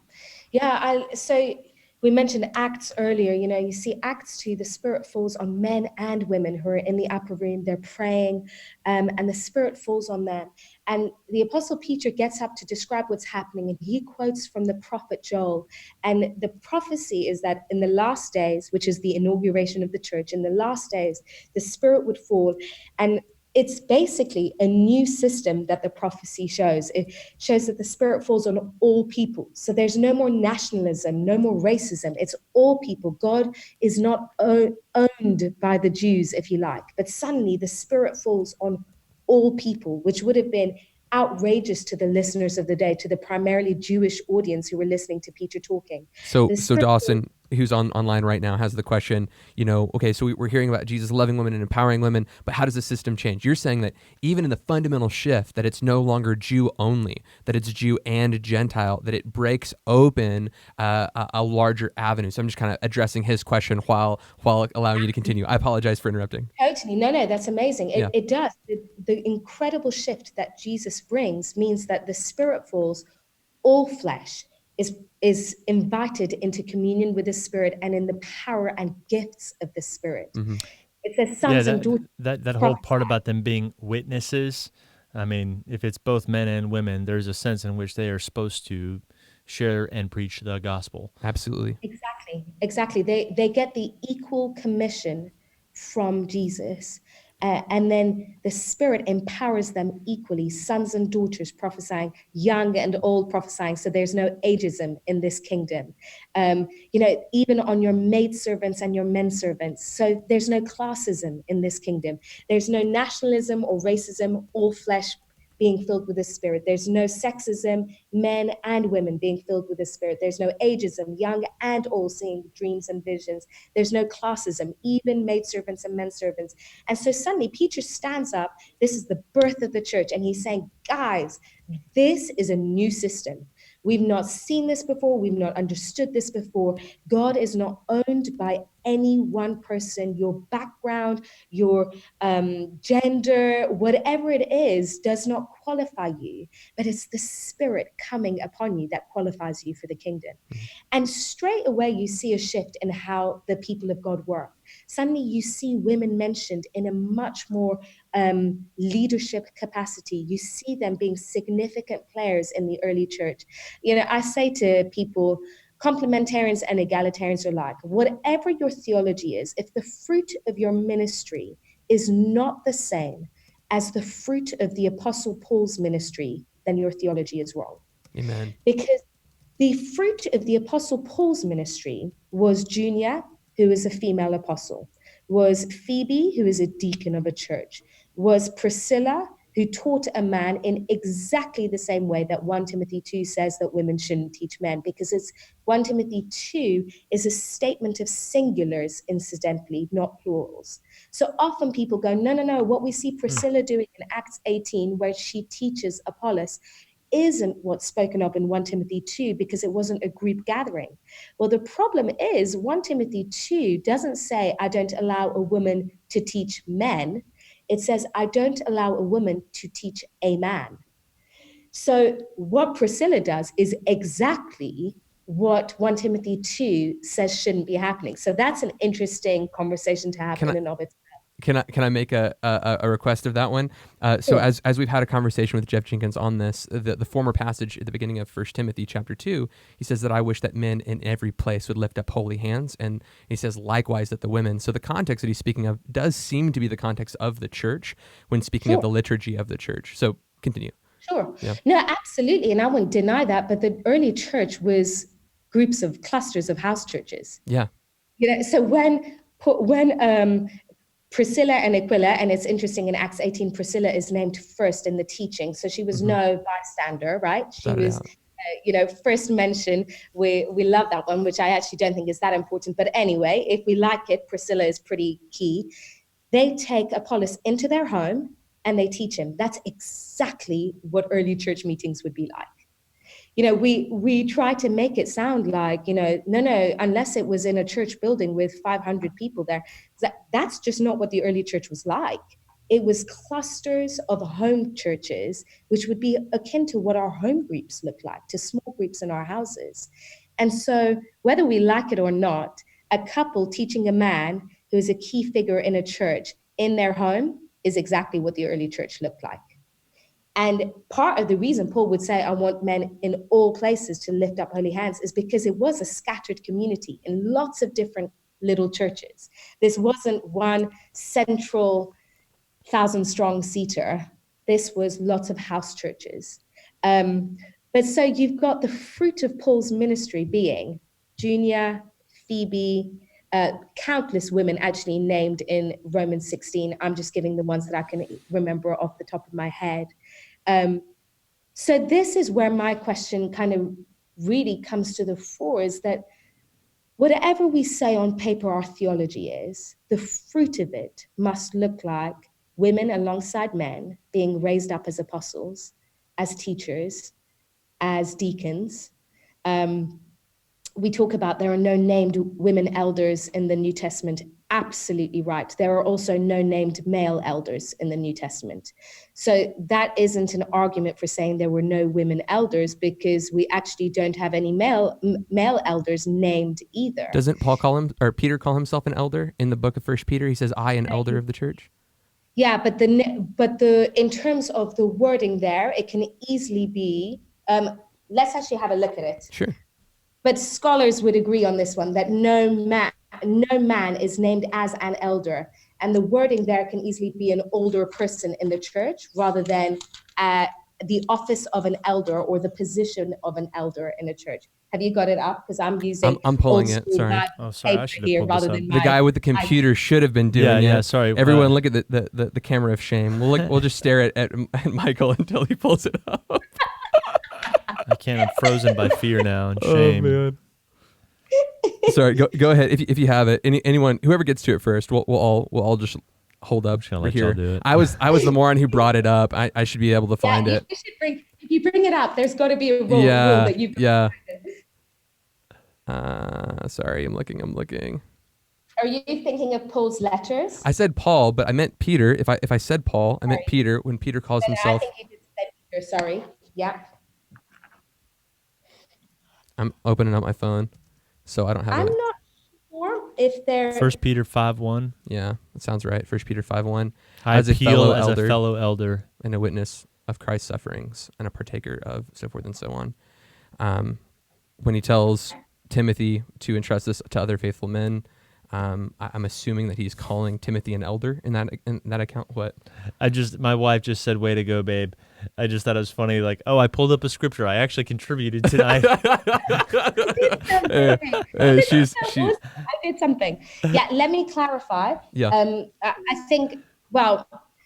So we mentioned Acts earlier. You see Acts 2, the Spirit falls on men and women who are in the upper room. They're praying, and the Spirit falls on them. And the Apostle Peter gets up to describe what's happening, and he quotes from the prophet Joel. And the prophecy is that in the last days, which is the inauguration of the church, in the last days, the Spirit would fall. And it's basically a new system that the prophecy shows. It shows that the Spirit falls on all people. So there's no more nationalism, no more racism. It's all people. God is not owned by the Jews, if you like. But suddenly the Spirit falls on all people, which would have been outrageous to the listeners of the day, to the primarily Jewish audience who were listening to Peter talking. So Dawson, who's online right now, has the question, okay, so we're hearing about Jesus loving women and empowering women, but how does the system change? You're saying that even in the fundamental shift, that it's no longer Jew only, that it's Jew and Gentile, that it breaks open a larger avenue. So I'm just kind of addressing his question while allowing you to continue. I apologize for interrupting. Totally. No, that's amazing. Yeah. It does. The incredible shift that Jesus brings means that the Spirit falls, all flesh is invited into communion with the Spirit and in the power and gifts of the Spirit. Mm-hmm. It says sons and daughters. That whole part about them being witnesses. I mean, if it's both men and women, there's a sense in which they are supposed to share and preach the gospel. Absolutely. Exactly. They get the equal commission from Jesus. And then the Spirit empowers them equally, sons and daughters prophesying, young and old prophesying. So there's no ageism in this kingdom. Even on your maidservants and your menservants. So there's no classism in this kingdom. There's no nationalism or racism, all flesh being filled with the Spirit. There's no sexism, men and women being filled with the Spirit. There's no ageism, young and old seeing dreams and visions. There's no classism, even maidservants and menservants. And so suddenly Peter stands up. This is the birth of the church. And he's saying, guys, this is a new system. We've not seen this before. We've not understood this before. God is not owned by any one person. Your background, your gender, whatever it is, does not qualify you, but it's the Spirit coming upon you that qualifies you for the kingdom. And straight away, you see a shift in how the people of God work. Suddenly, you see women mentioned in a much more leadership capacity. You see them being significant players in the early church. I say to people, complementarians and egalitarians are like, whatever your theology is, if the fruit of your ministry is not the same as the fruit of the Apostle Paul's ministry, then your theology is wrong. Amen. Because the fruit of the Apostle Paul's ministry was Junia, who is a female apostle, was Phoebe, who is a deacon of a church, was Priscilla, who taught a man in exactly the same way that 1 Timothy 2 says that women shouldn't teach men, because it's 1 Timothy 2 is a statement of singulars, incidentally, not plurals. So often people go, no, what we see Priscilla doing in Acts 18, where she teaches Apollos, isn't what's spoken of in 1 Timothy 2 because it wasn't a group gathering. Well, the problem is 1 Timothy 2 doesn't say, I don't allow a woman to teach men. It says, I don't allow a woman to teach a man. So what Priscilla does is exactly what 1 Timothy 2 says shouldn't be happening. So that's an interesting conversation to have in and of itself. Can I make a request of that one? So Sure. as we've had a conversation with Jeff Jenkins on this, the former passage at the beginning of 1 Timothy chapter 2, he says that I wish that men in every place would lift up holy hands, and he says likewise that the women. So the context that he's speaking of does seem to be the context of the church when speaking of Sure. the liturgy of the church. So continue. Sure. Yeah. No, absolutely. And I wouldn't deny that. But the early church was groups of clusters of house churches. Yeah. So when Priscilla and Aquila, and it's interesting in Acts 18, Priscilla is named first in the teaching. So she was no bystander, right? She Without a was, doubt. first mentioned. We love that one, which I actually don't think is that important. But anyway, if we like it, Priscilla is pretty key. They take Apollos into their home and they teach him. That's exactly what early church meetings would be like. We try to make it sound like, no, unless it was in a church building with 500 people there, that's just not what the early church was like. It was clusters of home churches, which would be akin to what our home groups look like, to small groups in our houses. And so whether we like it or not, a couple teaching a man who is a key figure in a church in their home is exactly what the early church looked like. And part of the reason Paul would say, I want men in all places to lift up holy hands is because it was a scattered community in lots of different little churches. This wasn't one central 1,000-strong seater. This was lots of house churches. But so you've got the fruit of Paul's ministry being Junia, Phoebe, countless women actually named in Romans 16. I'm just giving the ones that I can remember off the top of my head. So this is where my question kind of really comes to the fore, is that whatever we say on paper our theology is, the fruit of it must look like women alongside men being raised up as apostles, as teachers, as deacons. We talk about there are no named women elders in the New Testament. Absolutely right. There are also no named male elders in the New Testament. So that isn't an argument for saying there were no women elders, because we actually don't have any male elders named either. Doesn't Peter call himself an elder in the book of 1 Peter? He says, I, an elder of the church. Yeah, but the in terms of the wording there, it can easily be, let's actually have a look at it. Sure. But scholars would agree on this one, that no man is named as an elder. And the wording there can easily be an older person in the church rather than the office of an elder or the position of an elder in a church. Have you got it up? Because I'm using I'm pulling it. Sorry. Oh, sorry. I should have pulled this up. The guy with the computer should have been doing it. Yeah, sorry. Everyone look at the camera of shame. We'll just stare at Michael until he pulls it up. I can't. I'm frozen by fear now and shame. Oh, man. Sorry, go ahead if you have it. Anyone, whoever gets to it first, we'll all just hold up. Just gonna We're let here. y'all do it. I was the moron who brought it up. I should be able to find it. If you bring it up, there's got to be a rule that you've got to find it. Sorry, I'm looking. Are you thinking of Paul's letters? I said Paul, but I meant Peter. If I said Paul, I meant Peter when Peter calls himself. I think you did say Peter. Sorry. Yeah. I'm opening up my phone, so I don't have I'm it. not sure if they're 1 Peter 5:1. Yeah, that sounds right. 1 Peter 5:1. I appeal as a fellow elder and a witness of Christ's sufferings and a partaker of so forth and so on. When he tells Timothy to entrust this to other faithful men, I'm assuming that he's calling Timothy an elder in that account. What? My wife just said, "Way to go, babe." I just thought it was funny. Like, I pulled up a scripture. I actually contributed tonight. I did something. Yeah, let me clarify. Yeah. I think,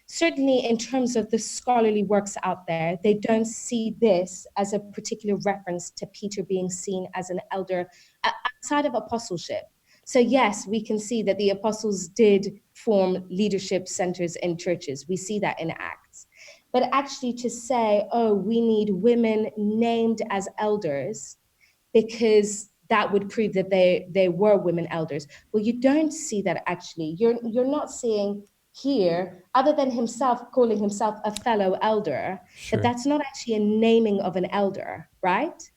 certainly in terms of the scholarly works out there, they don't see this as a particular reference to Peter being seen as an elder outside of apostleship. So yes, we can see that the apostles did form leadership centers in churches. We see that in Acts. But actually to say, we need women named as elders because that would prove that they were women elders. Well, you don't see that actually. You're not seeing here, other than himself calling himself a fellow elder, Sure. but that's not actually a naming of an elder, right?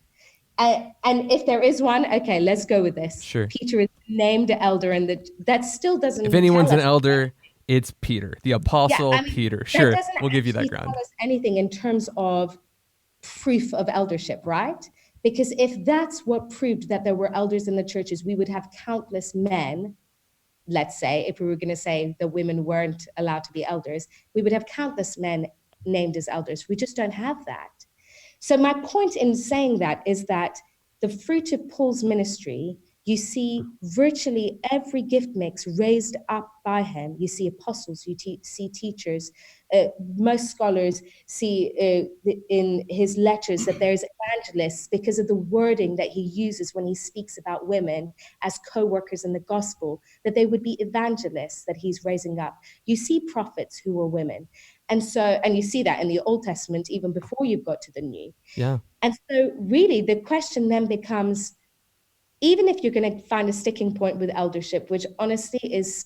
And if there is one, okay, let's go with this. Sure. Peter is named elder, and that still doesn't. If anyone's an elder, It's Peter, the Yeah, apostle I mean, Peter. that Sure, doesn't we'll give you that actually ground. tell us anything in terms of proof of eldership, right? Because if that's what proved that there were elders in the churches, we would have countless men. Let's say, if we were going to say the women weren't allowed to be elders, we would have countless men named as elders. We just don't have that. So my point in saying that is that the fruit of Paul's ministry, you see virtually every gift mix raised up by him. You see apostles, you see teachers. Most scholars see in his letters that there's evangelists because of the wording that he uses when he speaks about women as co-workers in the gospel, that they would be evangelists that he's raising up. You see prophets who were women. And you see that in the Old Testament, even before you've got to the New. Yeah. And so really the question then becomes, even if you're going to find a sticking point with eldership, which honestly is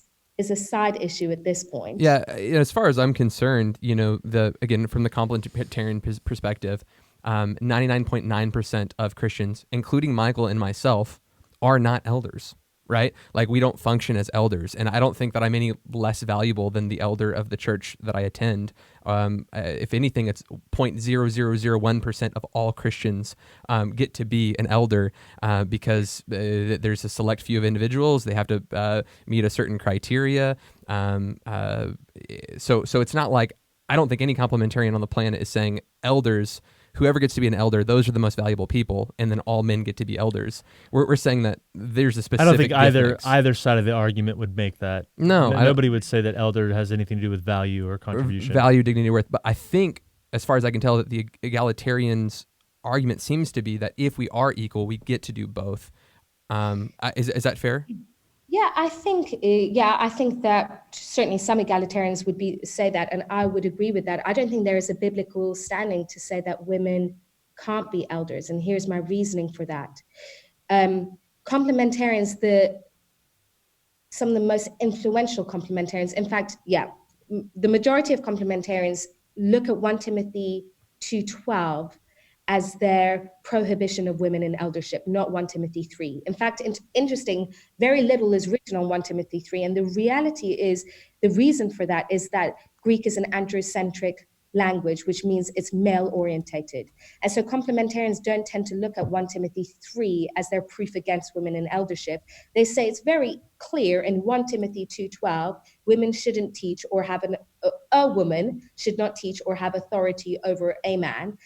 a side issue at this point. Yeah, as far as I'm concerned, again, from the complementarian perspective, 99.9% of Christians, including Michael and myself, are not elders, right? Like, we don't function as elders, and I don't think that I'm any less valuable than the elder of the church that I attend. If anything, it's 0.0001% of all Christians get to be an elder because there's a select few of individuals. They have to meet a certain criteria. So it's not like, I don't think any complementarian on the planet is saying elders, whoever gets to be an elder, those are the most valuable people, and then all men get to be elders. We're saying that there's a specific. I don't think gift mix. either side of the argument would make that. No, nobody would say that elder has anything to do with value or contribution. Value, dignity, worth. But I think, as far as I can tell, that the egalitarians' argument seems to be that if we are equal, we get to do both. Is that fair? Yeah, I think that certainly some egalitarians would say that, and I would agree with that. I don't think there is a biblical standing to say that women can't be elders, and here's my reasoning for that. Complementarians, some of the most influential complementarians, in fact, the majority of complementarians look at 1 Timothy 2:12 as their prohibition of women in eldership, not 1 Timothy 3. In fact, interesting, very little is written on 1 Timothy 3. And the reality is, the reason for that is that Greek is an androcentric language, which means it's male orientated. And so complementarians don't tend to look at 1 Timothy 3 as their proof against women in eldership. They say it's very clear in 1 Timothy 2:12, women shouldn't teach or have a woman should not teach or have authority over a man.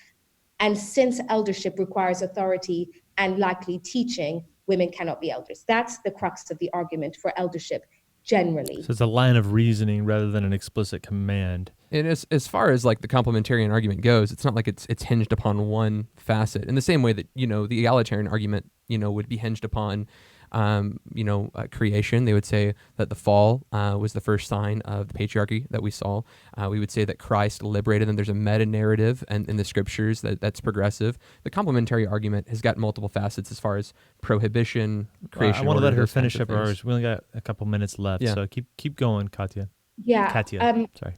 And since eldership requires authority and likely teaching, women cannot be elders. That's the crux of the argument for eldership generally. So it's a line of reasoning rather than an explicit command. And as far as like the complementarian argument goes, it's not like it's hinged upon one facet. In the same way that, the egalitarian argument, would be hinged upon creation. They would say that the fall was the first sign of the patriarchy that we saw. We would say that Christ liberated them. There's a metanarrative and in the scriptures that's progressive. The complementary argument has got multiple facets as far as prohibition, creation. I want to let her finish up up ours. We only got a couple minutes left, so keep going, Katia. Yeah. Katia, sorry.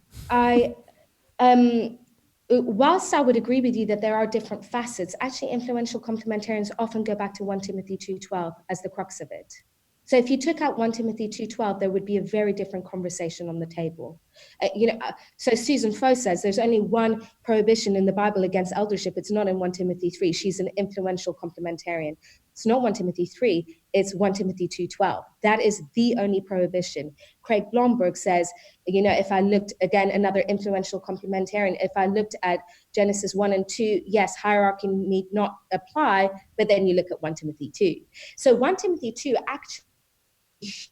Whilst I would agree with you that there are different facets, actually influential complementarians often go back to 1 Timothy 2:12 as the crux of it. So if you took out 1 Timothy 2:12, there would be a very different conversation on the table. So Susan Foe says there's only one prohibition in the Bible against eldership. It's not in 1 Timothy 3. She's an influential complementarian. It's not 1 Timothy 3. It's 1 Timothy 2:12. That is the only prohibition. Craig Blomberg says, if I looked, again, another influential complementarian, if I looked at Genesis 1 and 2, yes, hierarchy need not apply, but then you look at 1 Timothy 2. So 1 Timothy 2 actually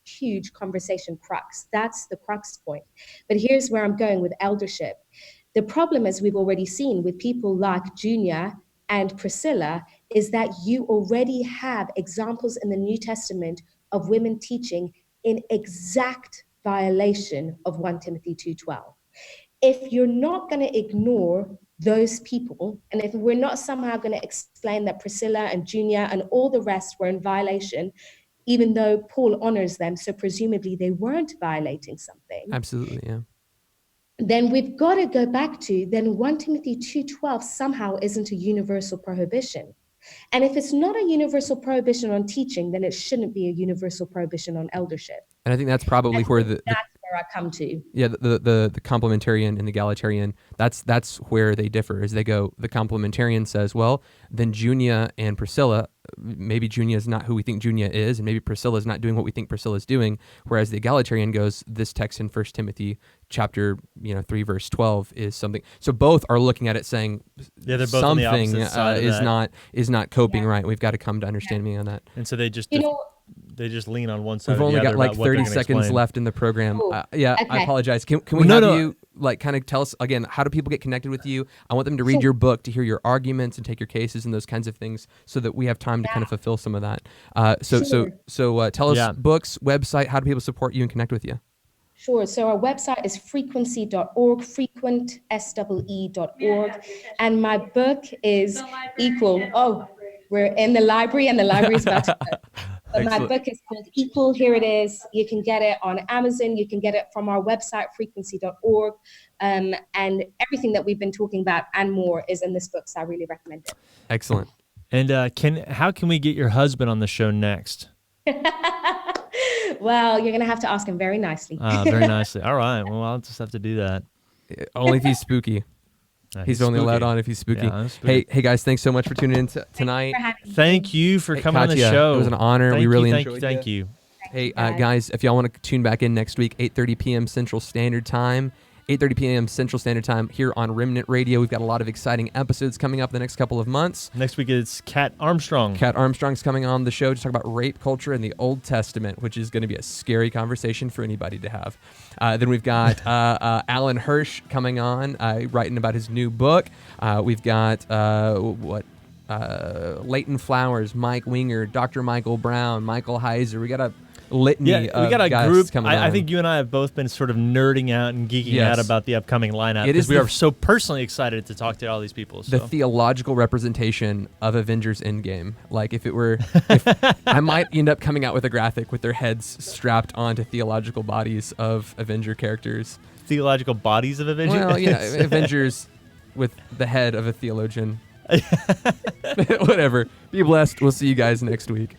huge conversation crux. That's the crux point. But here's where I'm going with eldership. The problem, as we've already seen with people like Junior and Priscilla, is that you already have examples in the New Testament of women teaching in exact violation of 1 Timothy 2:12. If you're not going to ignore those people, and if we're not somehow going to explain that Priscilla and Junior and all the rest were in violation, even though Paul honors them, so presumably they weren't violating something. Absolutely, yeah. Then we've got to go back to, then 1 Timothy 2:12 somehow isn't a universal prohibition. And if it's not a universal prohibition on teaching, then it shouldn't be a universal prohibition on eldership. And I think that's probably where where I come to. Yeah, the complementarian and the egalitarian, that's where they differ. Is they go, the complementarian says, well, then Junia and Priscilla, maybe Junia is not who we think Junia is, and maybe Priscilla is not doing what we think Priscilla is doing. Whereas the egalitarian goes, this text in 1 Timothy chapter 3 verse 12 is something. So both are looking at it saying, they're both on the something opposite side of is that. not coping right. We've got to come to understanding on that. And so they just they just lean on one side. We've or only the got other like about what they're 30 gonna seconds explain. left in the program. Cool. I Okay. apologize. Can we Well, have no. you like kind of tell us again, how do people get connected with you? I want them to read your book, to hear your arguments and take your cases and those kinds of things, so that we have time to kind of fulfill some of that. So tell us books, website, how do people support you and connect with you? Sure. So our website is frequency.org, frequentswe.org. And my book is Equal. Oh, we're in the library and the library is about to go. But my book is called Equal. Here it is. You can get it on Amazon. You can get it from our website, frequency.org. And everything that we've been talking about and more is in this book. So I really recommend it. Excellent. And how can we get your husband on the show next? Well, you're going to have to ask him very nicely. Very nicely. All right. Well, I'll just have to do that. Only if he's spooky. He's only spooky. allowed on if he's spooky. Yeah, I'm spooky. Hey guys, thanks so much for tuning in tonight. Thank you for coming on the Katia, show. it was an honor. We really enjoyed it. Thank you. Hey guys, if y'all want to tune back in next week, 8:30 p.m. Central Standard Time. 8:30 p.m. Central Standard Time here on Remnant Radio. We've got a lot of exciting episodes coming up the next couple of months. Next week is Kat Armstrong. Kat Armstrong's coming on the show to talk about rape culture in the Old Testament, which is going to be a scary conversation for anybody to have. Then we've got Alan Hirsch coming on, writing about his new book. We've got Leighton Flowers, Mike Winger, Dr. Michael Brown, Michael Heiser. We got a litany of we got a guests group. coming on. I think you and I have both been sort of nerding out and geeking out about the upcoming lineup, It is because we are so personally excited to talk to all these people. So. The theological representation of Avengers Endgame. Like if I might end up coming out with a graphic with their heads strapped onto theological bodies of Avenger characters. Theological bodies of Avengers? Well, Avengers with the head of a theologian. Whatever. Be blessed. We'll see you guys next week.